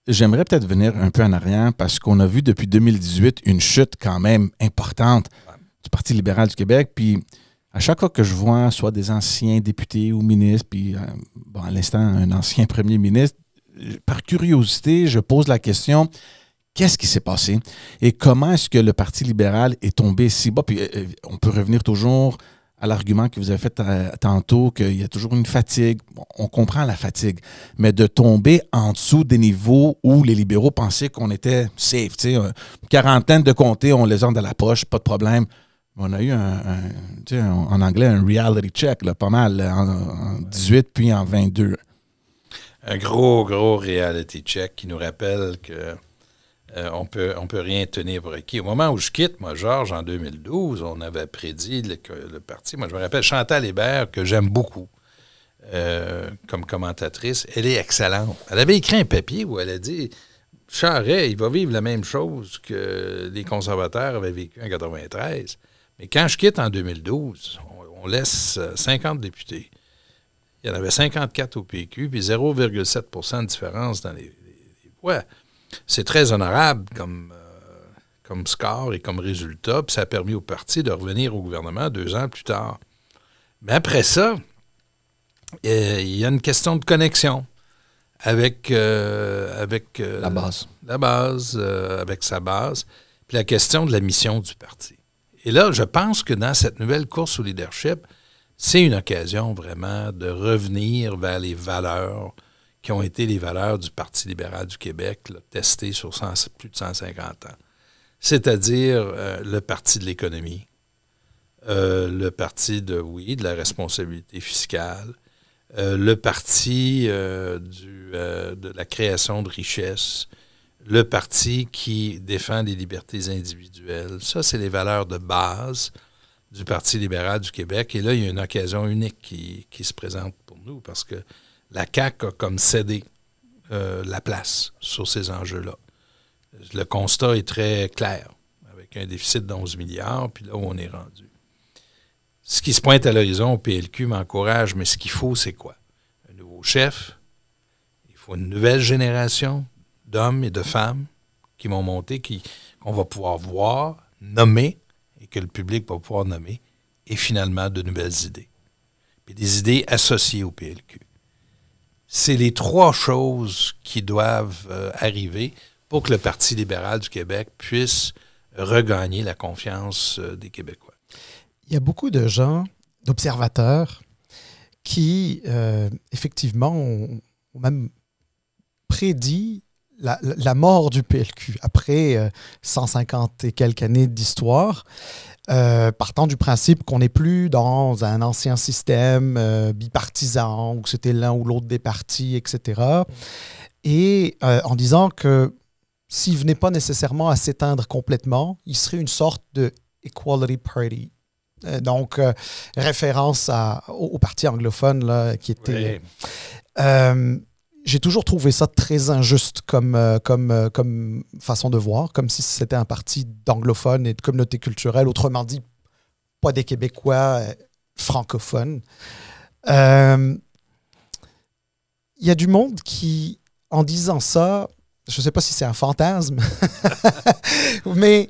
j'aimerais peut-être venir un peu en arrière parce qu'on a vu depuis 2018 une chute quand même importante du Parti libéral du Québec. Puis à chaque fois que je vois soit des anciens députés ou ministres, puis à l'instant, un ancien premier ministre, par curiosité, je pose la question, qu'est-ce qui s'est passé? Et comment est-ce que le Parti libéral est tombé si bas? Puis on peut revenir toujours à l'argument que vous avez fait tantôt, qu'il y a toujours une fatigue. Bon, on comprend la fatigue, mais de tomber en dessous des niveaux où les libéraux pensaient qu'on était safe, tu sais, une quarantaine de comtés, on les a dans la poche, pas de problème. On a eu en anglais un reality check, là, pas mal, en 18 puis en 22. Un gros reality check qui nous rappelle que on peut rien tenir pour acquis. Au moment où je quitte, moi, Georges, en 2012, on avait prédit que le parti, moi, je me rappelle Chantal Hébert, que j'aime beaucoup comme commentatrice, elle est excellente. Elle avait écrit un papier où elle a dit « Charest, il va vivre la même chose que les conservateurs avaient vécu en 1993. Mais quand je quitte en 2012, on laisse 50 députés. Il y en avait 54 au PQ, puis 0,7 % de différence dans les voix. C'est très honorable comme score et comme résultat, puis ça a permis au parti de revenir au gouvernement 2 ans plus tard. Mais après ça, il y a une question de connexion avec la base. Avec sa base, puis la question de la mission du parti. Et là, je pense que dans cette nouvelle course au leadership, c'est une occasion vraiment de revenir vers les valeurs qui ont été les valeurs du Parti libéral du Québec, là, testées sur plus de 150 ans. C'est-à-dire le parti de l'économie, le parti de la responsabilité fiscale, le parti de la création de richesses, le parti qui défend les libertés individuelles. Ça, c'est les valeurs de base du Parti libéral du Québec. Et là, il y a une occasion unique qui se présente pour nous parce que la CAQ a comme cédé la place sur ces enjeux-là. Le constat est très clair, avec un déficit d'11 milliards, puis là où on est rendu. Ce qui se pointe à l'horizon au PLQ m'encourage, mais ce qu'il faut, c'est quoi? Un nouveau chef, il faut une nouvelle génération d'hommes et de femmes qui vont monter, qu'on va pouvoir voir, nommer, et que le public va pouvoir nommer, et finalement de nouvelles idées. Puis des idées associées au PLQ. C'est les 3 choses qui doivent arriver pour que le Parti libéral du Québec puisse regagner la confiance des Québécois. Il y a beaucoup de gens, d'observateurs, qui, effectivement, ont même prédit la mort du PLQ après 150 et quelques années d'histoire, partant du principe qu'on n'est plus dans un ancien système bipartisan, où c'était l'un ou l'autre des partis, etc. Et en disant que s'il ne venait pas nécessairement à s'éteindre complètement, il serait une sorte de Equality Party. Donc, référence au parti anglophone là, qui était... Oui. J'ai toujours trouvé ça très injuste comme façon de voir, comme si c'était un parti d'anglophones et de communauté culturelle, autrement dit, pas des Québécois francophones. Il y a du monde qui, en disant ça, je ne sais pas si c'est un fantasme, mais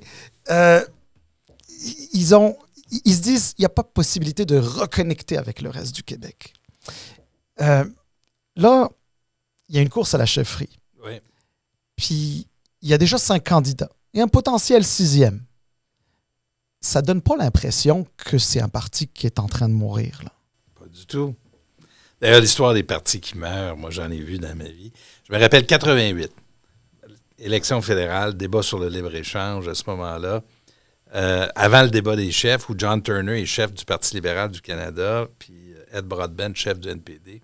ils se disent qu'il n'y a pas possibilité de reconnecter avec le reste du Québec. Là, il y a une course à la chefferie. Oui. Puis, il y a déjà 5 candidats et un potentiel 6e. Ça donne pas l'impression que c'est un parti qui est en train de mourir, là. Pas du tout. D'ailleurs, l'histoire des partis qui meurent, moi, j'en ai vu dans ma vie. Je me rappelle 88. Élection fédérale, débat sur le libre-échange à ce moment-là. Avant le débat des chefs, où John Turner est chef du Parti libéral du Canada, puis Ed Broadbent, chef du NPD.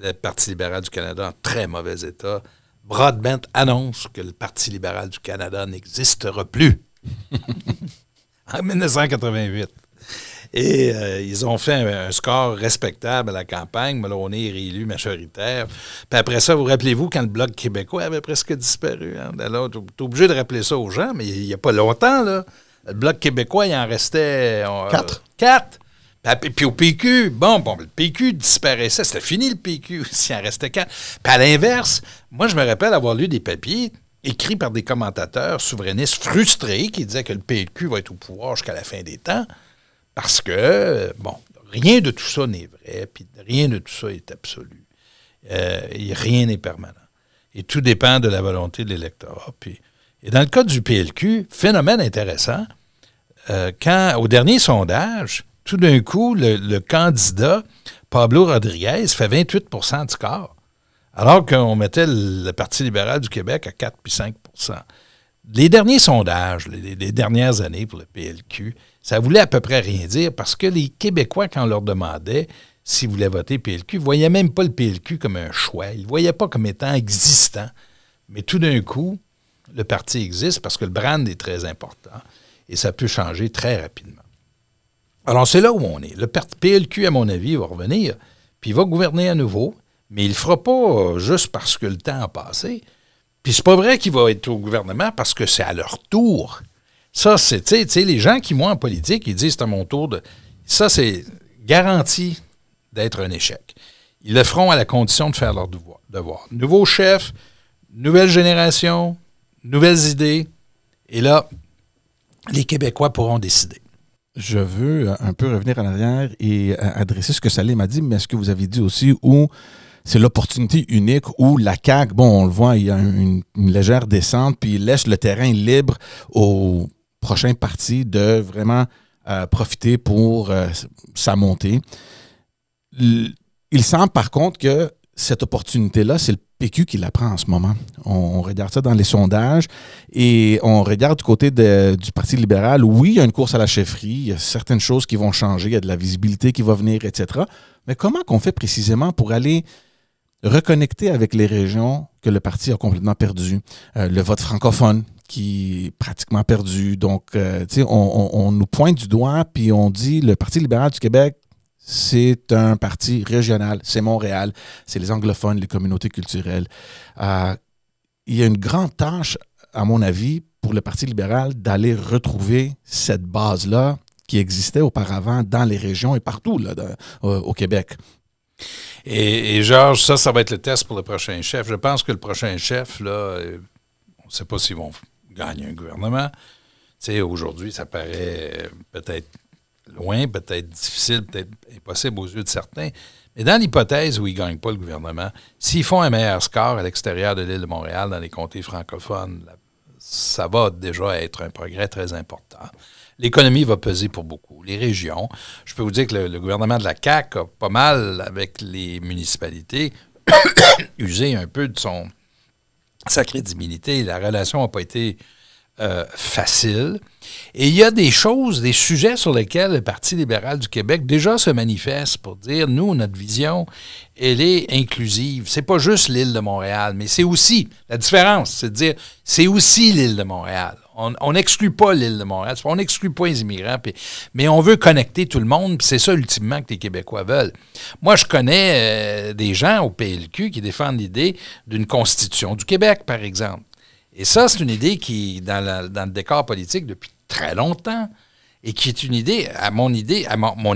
Le Parti libéral du Canada en très mauvais état. Broadbent annonce que le Parti libéral du Canada n'existera plus. En 1988. Et ils ont fait un score respectable à la campagne. Mulroney est réélu majoritaire. Puis après ça, vous rappelez-vous quand le Bloc québécois avait presque disparu? Hein? Alors, t'es obligé de rappeler ça aux gens, mais il n'y a pas longtemps, là. Le Bloc québécois, il en restait... 4. Puis au PQ, bon, le PQ disparaissait. C'était fini, le PQ, s'il en restait 4. Puis à l'inverse, moi, je me rappelle avoir lu des papiers écrits par des commentateurs souverainistes frustrés qui disaient que le PQ va être au pouvoir jusqu'à la fin des temps. Parce que, bon, rien de tout ça n'est vrai, puis rien de tout ça est absolu. Rien n'est permanent. Et tout dépend de la volonté de l'électorat. Et dans le cas du PLQ, phénomène intéressant, au dernier sondage, tout d'un coup, le candidat Pablo Rodriguez fait 28 % du score, alors qu'on mettait le Parti libéral du Québec à 4 puis 5 %. Les derniers sondages, les dernières années pour le PLQ, ça voulait à peu près rien dire parce que les Québécois, quand on leur demandait s'ils voulaient voter PLQ, ne voyaient même pas le PLQ comme un choix. Ils ne le voyaient pas comme étant existant. Mais tout d'un coup, le parti existe parce que le brand est très important et ça peut changer très rapidement. Alors, c'est là où on est. Le PLQ, à mon avis, va revenir, puis il va gouverner à nouveau, mais il ne le fera pas juste parce que le temps a passé. Puis c'est pas vrai qu'il va être au gouvernement parce que c'est à leur tour. Ça, c'est, tu sais, les gens qui, moi, en politique, ils disent c'est à mon tour de... Ça, c'est garanti d'être un échec. Ils le feront à la condition de faire leur devoir. Nouveau chef, nouvelle génération, nouvelles idées, et là, les Québécois pourront décider. Je veux un peu revenir en arrière et adresser ce que Salim a dit, mais ce que vous avez dit aussi, où c'est l'opportunité unique où la CAQ, bon, on le voit, il y a une légère descente, puis il laisse le terrain libre au prochain parti de vraiment profiter pour sa montée. Il semble par contre que cette opportunité-là, c'est le PQ qui la prend en ce moment. On regarde ça dans les sondages et on regarde du côté du Parti libéral. Oui, il y a une course à la chefferie, il y a certaines choses qui vont changer, il y a de la visibilité qui va venir, etc. Mais comment qu'on fait précisément pour aller reconnecter avec les régions que le parti a complètement perdu? Le vote francophone qui est pratiquement perdu. Donc, tu sais, on nous pointe du doigt puis on dit le Parti libéral du Québec, c'est un parti régional, c'est Montréal, c'est les anglophones, les communautés culturelles. Il y a une grande tâche, à mon avis, pour le Parti libéral d'aller retrouver cette base-là qui existait auparavant dans les régions et partout là, au Québec. Et Georges, ça va être le test pour le prochain chef. Je pense que le prochain chef, là, on ne sait pas s'ils vont gagner un gouvernement. Tu sais, aujourd'hui, ça paraît peut-être loin, peut-être difficile, peut-être impossible aux yeux de certains. Mais dans l'hypothèse où ils ne gagnent pas le gouvernement, s'ils font un meilleur score à l'extérieur de l'île de Montréal, dans les comtés francophones, ça va déjà être un progrès très important. L'économie va peser pour beaucoup. Les régions, je peux vous dire que le gouvernement de la CAQ a pas mal, avec les municipalités, usé un peu de sa crédibilité. La relation n'a pas été facile. Et il y a des choses, des sujets sur lesquels le Parti libéral du Québec déjà se manifeste pour dire, nous, notre vision, elle est inclusive. C'est pas juste l'île de Montréal, mais c'est aussi, la différence, c'est de dire, c'est aussi l'île de Montréal. On n'exclut pas l'île de Montréal, on n'exclut pas les immigrants, mais on veut connecter tout le monde, puis c'est ça ultimement que les Québécois veulent. Moi, je connais des gens au PLQ qui défendent l'idée d'une constitution du Québec, par exemple. Et ça, c'est une idée qui est dans le décor politique depuis très longtemps et qui est une idée, à mon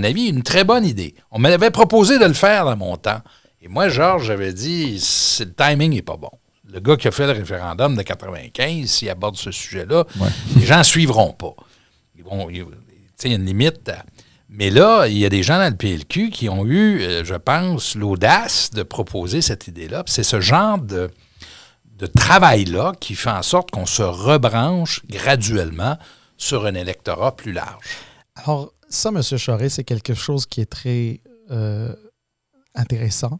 avis, une très bonne idée. On m'avait proposé de le faire dans mon temps. Et moi, Georges, j'avais dit, le timing n'est pas bon. Le gars qui a fait le référendum de 95, s'il aborde ce sujet-là, les gens ne suivront pas. Il y a une limite. Mais là, il y a des gens dans le PLQ qui ont eu, je pense, l'audace de proposer cette idée-là. Puis c'est ce genre de travail-là qui fait en sorte qu'on se rebranche graduellement sur un électorat plus large. Alors, ça, M. Charest, c'est quelque chose qui est très intéressant.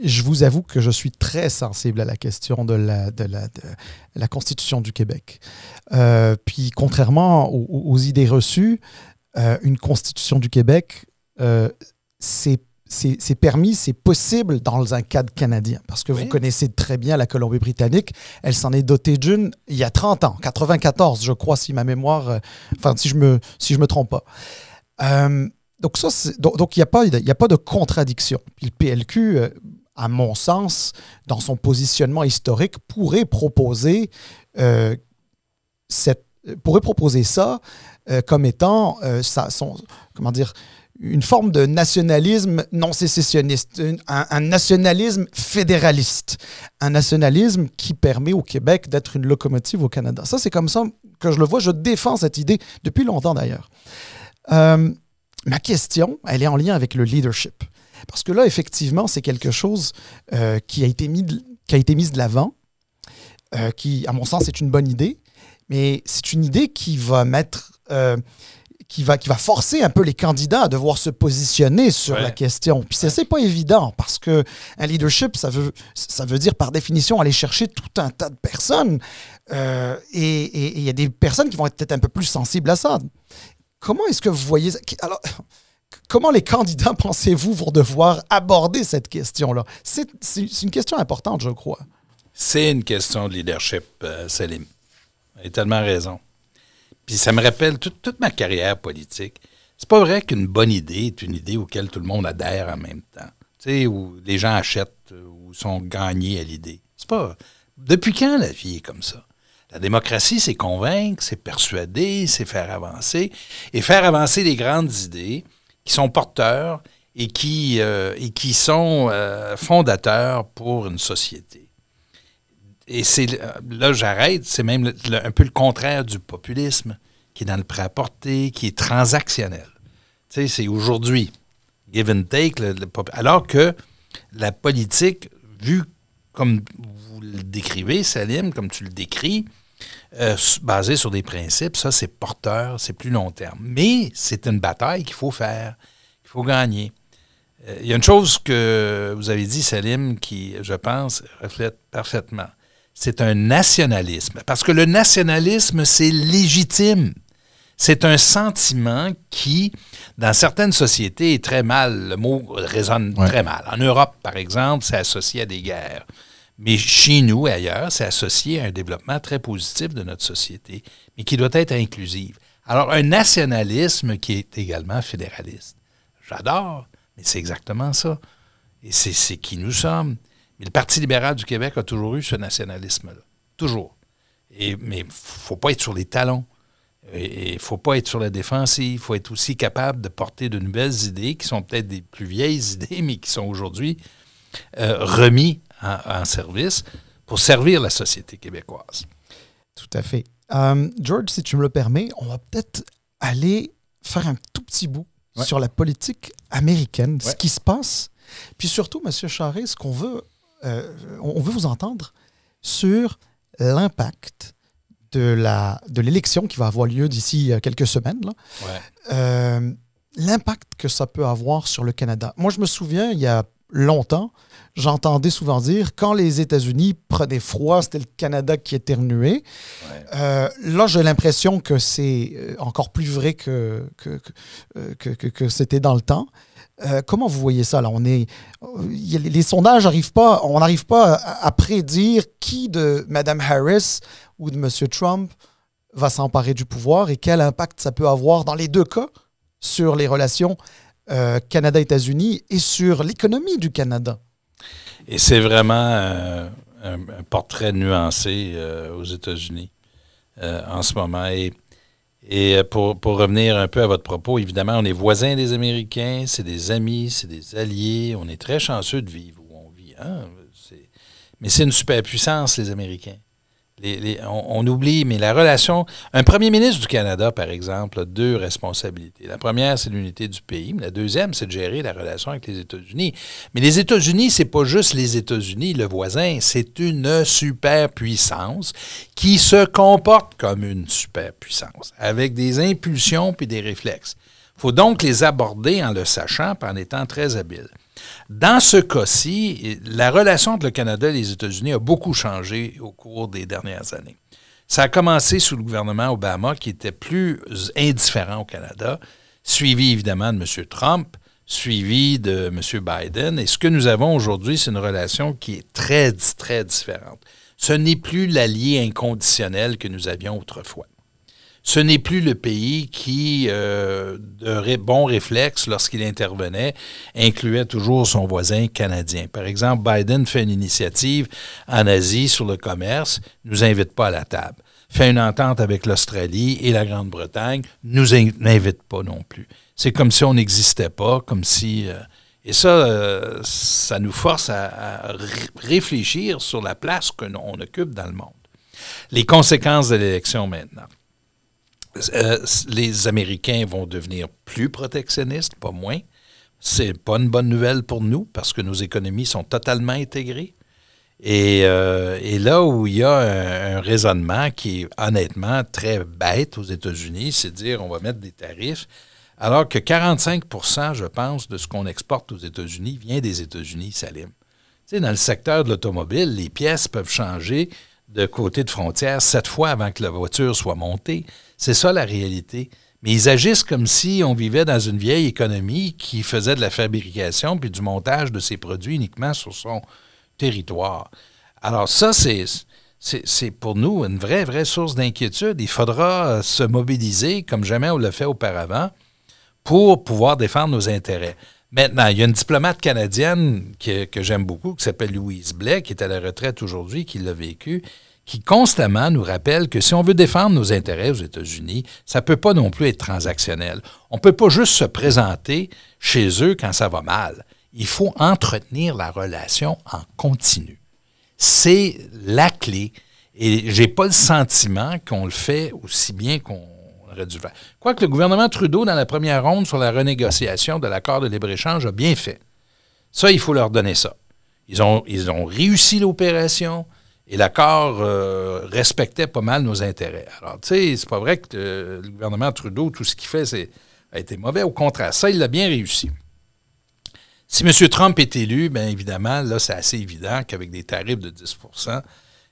Je vous avoue que je suis très sensible à la question de la Constitution du Québec. Puis, contrairement aux idées reçues, une Constitution du Québec, c'est c'est permis, c'est possible dans un cadre canadien. Parce que vous connaissez très bien la Colombie-Britannique. Elle s'en est dotée d'une il y a 30 ans, 94, je crois, si ma mémoire... si je me trompe pas. Donc, il n'y a pas de contradiction. Puis le PLQ, à mon sens, dans son positionnement historique, pourrait proposer ça comme étant une forme de nationalisme non sécessionniste, un nationalisme fédéraliste, un nationalisme qui permet au Québec d'être une locomotive au Canada. Ça, c'est comme ça que je le vois. Je défends cette idée depuis longtemps, d'ailleurs. Ma question, elle est en lien avec le leadership. Parce que là, effectivement, c'est quelque chose qui a été mis de l'avant, qui, à mon sens, est une bonne idée, mais c'est une idée qui va qui va forcer un peu les candidats à devoir se positionner sur la question. Puis c'est pas évident, parce que un leadership, ça veut dire par définition aller chercher tout un tas de personnes. Et il y a des personnes qui vont être peut-être un peu plus sensibles à ça. Comment est-ce que vous voyez... Alors, comment les candidats, pensez-vous, vont devoir aborder cette question-là? C'est une question importante, je crois. C'est une question de leadership, Salim. Vous avez tellement raison. Puis ça me rappelle toute ma carrière politique. C'est pas vrai qu'une bonne idée est une idée auquel tout le monde adhère en même temps. Tu sais, où les gens achètent ou sont gagnés à l'idée. C'est pas... Depuis quand la vie est comme ça? La démocratie, c'est convaincre, c'est persuader, c'est faire avancer. Et faire avancer les grandes idées qui sont porteurs et qui sont fondateurs pour une société. Et là, j'arrête, c'est même un peu le contraire du populisme, qui est dans le prêt-à-porter, qui est transactionnel. Tu sais, c'est aujourd'hui, give and take, alors que la politique, vue comme vous le décrivez, Salim, comme tu le décris, basé sur des principes, ça, c'est porteur, c'est plus long terme. Mais c'est une bataille qu'il faut faire, qu'il faut gagner. Il y a une chose que vous avez dit, Salim, qui, je pense, reflète parfaitement. C'est un nationalisme. Parce que le nationalisme, c'est légitime. C'est un sentiment qui, dans certaines sociétés, est très mal. Le mot résonne très mal. En Europe, par exemple, c'est associé à des guerres. Mais chez nous et ailleurs, c'est associé à un développement très positif de notre société, mais qui doit être inclusif. Alors, un nationalisme qui est également fédéraliste. J'adore, mais c'est exactement ça. Et c'est qui nous sommes. Mais le Parti libéral du Québec a toujours eu ce nationalisme-là. Toujours. Mais il ne faut pas être sur les talons. Il ne faut pas être sur la défensive. Il faut être aussi capable de porter de nouvelles idées, qui sont peut-être des plus vieilles idées, mais qui sont aujourd'hui remis en service pour servir la société québécoise. Tout à fait. George, si tu me le permets, on va peut-être aller faire un tout petit bout sur la politique américaine, ce qui se passe. Puis surtout, M. Charest, ce qu'on veut, on veut vous entendre sur l'impact de l'élection qui va avoir lieu d'ici quelques semaines. Là. L'impact que ça peut avoir sur le Canada. Moi, je me souviens, il y a longtemps, j'entendais souvent dire, quand les États-Unis prenaient froid, c'était le Canada qui éternuait. Là, j'ai l'impression que c'est encore plus vrai que c'était dans le temps. Comment vous voyez ça? Là, les sondages n'arrivent pas, on n'arrive pas à prédire qui de Mme Harris ou de M. Trump va s'emparer du pouvoir et quel impact ça peut avoir dans les deux cas sur les relations Canada-États-Unis et sur l'économie du Canada. Et c'est vraiment un portrait nuancé aux États-Unis en ce moment. Et pour revenir un peu à votre propos, évidemment, on est voisins des Américains, c'est des amis, c'est des alliés. On est très chanceux de vivre où on vit. Hein? Mais c'est une superpuissance, les Américains. On oublie, mais la relation... Un premier ministre du Canada, par exemple, a deux responsabilités. La première, c'est l'unité du pays. Mais la deuxième, c'est de gérer la relation avec les États-Unis. Mais les États-Unis, c'est pas juste les États-Unis, le voisin. C'est une superpuissance qui se comporte comme une superpuissance, avec des impulsions puis des réflexes. Il faut donc les aborder en le sachant et en étant très habile. Dans ce cas-ci, la relation entre le Canada et les États-Unis a beaucoup changé au cours des dernières années. Ça a commencé sous le gouvernement Obama, qui était plus indifférent au Canada, suivi évidemment de M. Trump, suivi de M. Biden. Et ce que nous avons aujourd'hui, c'est une relation qui est très, très différente. Ce n'est plus l'allié inconditionnel que nous avions autrefois. Ce n'est plus le pays qui, de bons réflexes, lorsqu'il intervenait, incluait toujours son voisin canadien. Par exemple, Biden fait une initiative en Asie sur le commerce, ne nous invite pas à la table. Fait une entente avec l'Australie et la Grande-Bretagne, ne nous invite pas non plus. C'est comme si on n'existait pas, comme si... et ça, ça nous force à réfléchir sur la place qu'on occupe dans le monde. Les conséquences de l'élection maintenant. Les Américains vont devenir plus protectionnistes, pas moins. C'est pas une bonne nouvelle pour nous parce que nos économies sont totalement intégrées. Et là où il y a un raisonnement qui est honnêtement très bête aux États-Unis, c'est de dire on va mettre des tarifs, alors que 45 %, je pense, de ce qu'on exporte aux États-Unis vient des États-Unis, Salim. Tu sais, dans le secteur de l'automobile, les pièces peuvent changer de côté de frontière 7 fois avant que la voiture soit montée. C'est ça la réalité. Mais ils agissent comme si on vivait dans une vieille économie qui faisait de la fabrication puis du montage de ses produits uniquement sur son territoire. Alors ça, c'est pour nous une vraie source d'inquiétude. Il faudra se mobiliser comme jamais on l'a fait auparavant pour pouvoir défendre nos intérêts. Maintenant, il y a une diplomate canadienne que j'aime beaucoup, qui s'appelle Louise Blais, qui est à la retraite aujourd'hui, qui l'a vécu, qui constamment nous rappelle que si on veut défendre nos intérêts aux États-Unis, ça ne peut pas non plus être transactionnel. On ne peut pas juste se présenter chez eux quand ça va mal. Il faut entretenir la relation en continu. C'est la clé. Et je n'ai pas le sentiment qu'on le fait aussi bien qu'on aurait dû faire. Quoique le gouvernement Trudeau, dans la première ronde sur la renégociation de l'accord de libre-échange, a bien fait. Ça, il faut leur donner ça. Ils ont réussi l'opération et l'accord respectait pas mal nos intérêts. Alors, tu sais, c'est pas vrai que le gouvernement Trudeau, tout ce qu'il fait, a été mauvais. Au contraire, ça, il l'a bien réussi. Si M. Trump est élu, bien évidemment, là, c'est assez évident qu'avec des tarifs de 10 %,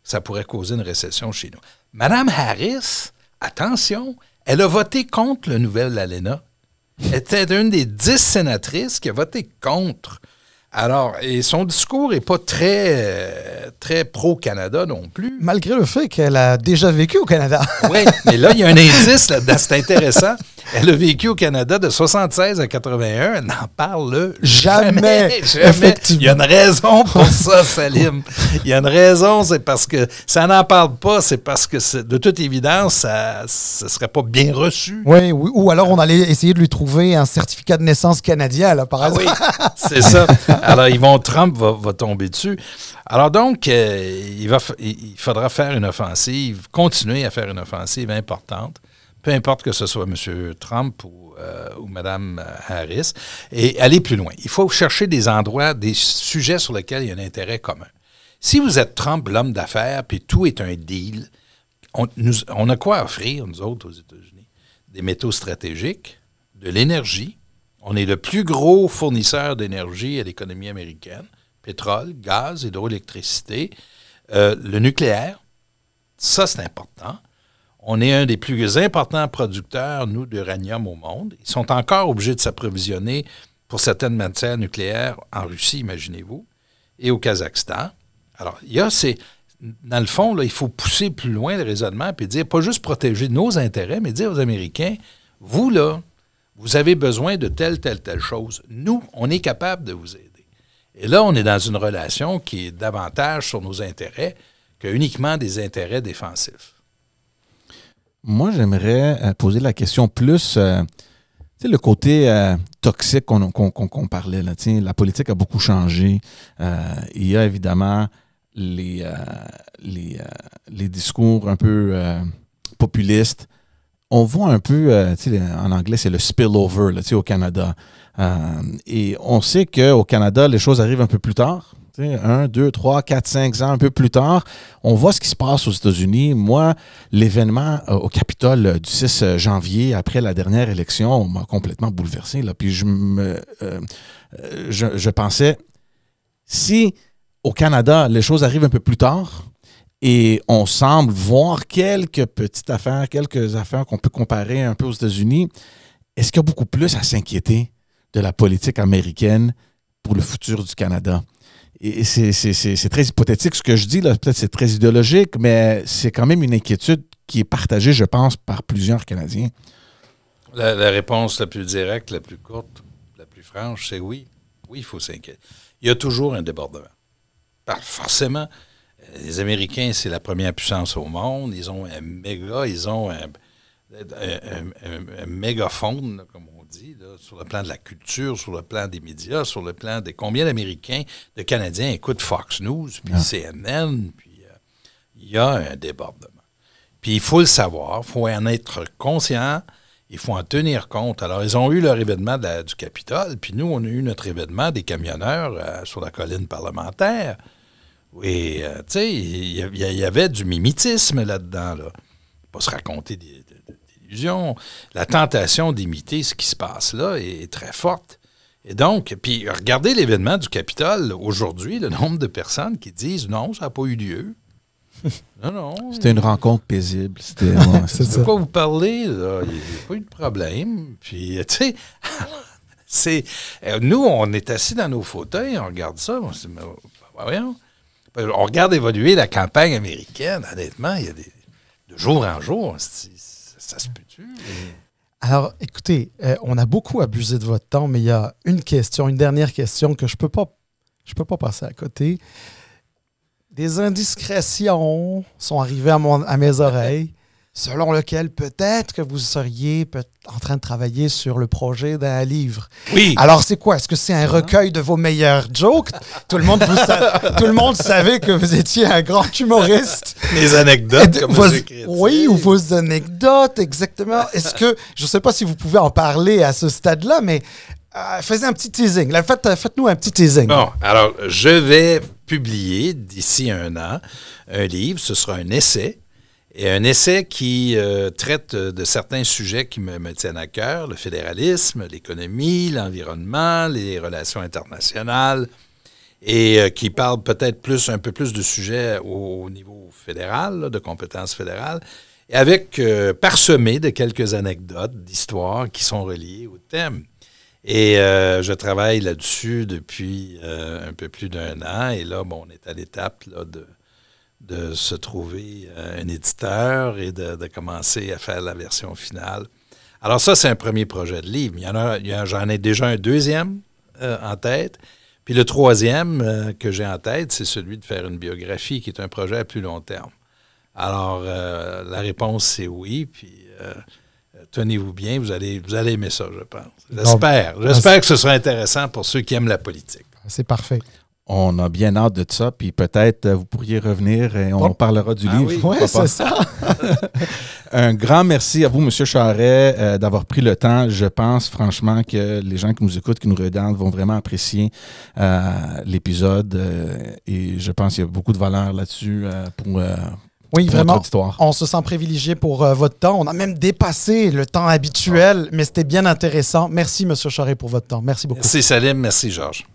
ça pourrait causer une récession chez nous. Mme Harris, attention, elle a voté contre le nouvel ALENA. Elle était une des 10 sénatrices qui a voté contre. Alors, et son discours n'est pas très pro-Canada non plus. Malgré le fait qu'elle a déjà vécu au Canada. Oui, mais là, il y a un indice là-dedans, c'est intéressant. Elle a vécu au Canada de 76 à 81, elle n'en parle jamais. Effectivement. Il y a une raison pour ça, Salim. Il y a une raison, c'est parce que ça n'en parle pas, c'est parce que de toute évidence, ça ne serait pas bien reçu. Oui, ou alors on allait essayer de lui trouver un certificat de naissance canadien, là, par exemple. Oui, c'est ça. Alors, Trump va tomber dessus. Alors donc, il faudra faire une offensive, continuer à faire une offensive importante, peu importe que ce soit M. Trump ou Mme Harris, et aller plus loin. Il faut chercher des endroits, des sujets sur lesquels il y a un intérêt commun. Si vous êtes Trump, l'homme d'affaires, puis tout est un deal, on a quoi offrir, nous autres, aux États-Unis? Des métaux stratégiques, de l'énergie. On est le plus gros fournisseur d'énergie à l'économie américaine. Pétrole, gaz, hydroélectricité, le nucléaire. Ça, c'est important. On est un des plus importants producteurs, nous, d'uranium au monde. Ils sont encore obligés de s'approvisionner pour certaines matières nucléaires en Russie, imaginez-vous, et au Kazakhstan. Alors, dans le fond, là, il faut pousser plus loin le raisonnement et dire, pas juste protéger nos intérêts, mais dire aux Américains, vous, là, vous avez besoin de telle chose. Nous, on est capable de vous aider. Et là, on est dans une relation qui est davantage sur nos intérêts que uniquement des intérêts défensifs. Moi, j'aimerais poser la question plus, le côté toxique qu'on parlait. Là, la politique a beaucoup changé. Il y a évidemment les discours un peu populistes. On voit un peu, en anglais, c'est le spillover là, au Canada. Et on sait qu'au Canada, les choses arrivent un peu plus tard. 1, 2, 3, 4, 5 ans, un peu plus tard. On voit ce qui se passe aux États-Unis. Moi, l'événement au Capitole du 6 janvier, après la dernière élection, m'a complètement bouleversé. Là. Puis je pensais, si au Canada, les choses arrivent un peu plus tard, et on semble voir quelques affaires qu'on peut comparer un peu aux États-Unis, est-ce qu'il y a beaucoup plus à s'inquiéter de la politique américaine pour le futur du Canada. Et c'est très hypothétique ce que je dis, là. Peut-être c'est très idéologique, mais c'est quand même une inquiétude qui est partagée, je pense, par plusieurs Canadiens. La réponse la plus directe, la plus courte, la plus franche, c'est oui. Oui, il faut s'inquiéter. Il y a toujours un débordement. Forcément, les Américains, c'est la première puissance au monde. Ils ont un mégaphone, là, comme on dit, là, sur le plan de la culture, sur le plan des médias, sur le plan de combien d'Américains, de Canadiens écoutent Fox News, puis CNN, puis il y a un débordement. Puis il faut le savoir, il faut en être conscient, il faut en tenir compte. Alors, ils ont eu leur événement du Capitole, puis nous, on a eu notre événement des camionneurs sur la colline parlementaire. Et, tu sais, il y avait du mimétisme là-dedans, là. Pas se raconter des illusions. La tentation d'imiter ce qui se passe là est très forte. Et donc, puis regardez l'événement du Capitole aujourd'hui, le nombre de personnes qui disent non, ça n'a pas eu lieu. Non. C'était une rencontre paisible. C'était de quoi vous parlez, là? Il n'y a pas eu de problème. Puis, tu sais, nous, on est assis dans nos fauteuils, on regarde ça, on se dit, mais, voyons. On regarde évoluer la campagne américaine. Honnêtement, il y a de jour en jour, ça se peut-tu? Alors, écoutez, on a beaucoup abusé de votre temps, mais il y a une dernière question que je peux pas passer à côté. Des indiscrétions sont arrivées à mes oreilles, selon lesquelles peut-être que vous seriez en train de travailler sur le projet d'un livre. Oui. Alors, c'est quoi? Est-ce que c'est un recueil de vos meilleurs jokes? Tout le monde savait que vous étiez un grand humoriste. Les anecdotes, comme vous écrivez. Oui, ou vos anecdotes, exactement. Est-ce que, je ne sais pas si vous pouvez en parler à ce stade-là, mais faites un petit teasing. Là, faites-nous un petit teasing. Bon, alors, je vais publier d'ici 1 an un livre. Ce sera un essai. Et un essai qui traite de certains sujets qui me tiennent à cœur, le fédéralisme, l'économie, l'environnement, les relations internationales, et qui parle peut-être un peu plus de sujets au niveau fédéral, là, de compétences fédérales, et avec parsemé de quelques anecdotes d'histoire qui sont reliées au thème. Et je travaille là-dessus depuis un peu plus d'1 an, et là, bon, on est à l'étape là, de se trouver un éditeur et de commencer à faire la version finale. Alors ça, c'est un premier projet de livre. J'en ai déjà un deuxième en tête. Puis le troisième que j'ai en tête, c'est celui de faire une biographie qui est un projet à plus long terme. Alors, la réponse, c'est oui. Puis tenez-vous bien, vous allez aimer ça, je pense. J'espère que ce sera intéressant pour ceux qui aiment la politique. C'est parfait. On a bien hâte de ça, puis peut-être vous pourriez revenir et on parlera du livre. Oui, c'est ça. Un grand merci à vous, M. Charest, d'avoir pris le temps. Je pense franchement que les gens qui nous écoutent, qui nous regardent, vont vraiment apprécier l'épisode et je pense qu'il y a beaucoup de valeur là-dessus pour oui, vraiment, auditoire. On se sent privilégié pour votre temps. On a même dépassé le temps habituel, mais c'était bien intéressant. Merci, M. Charest, pour votre temps. Merci beaucoup. Merci, Salim. Merci, Georges.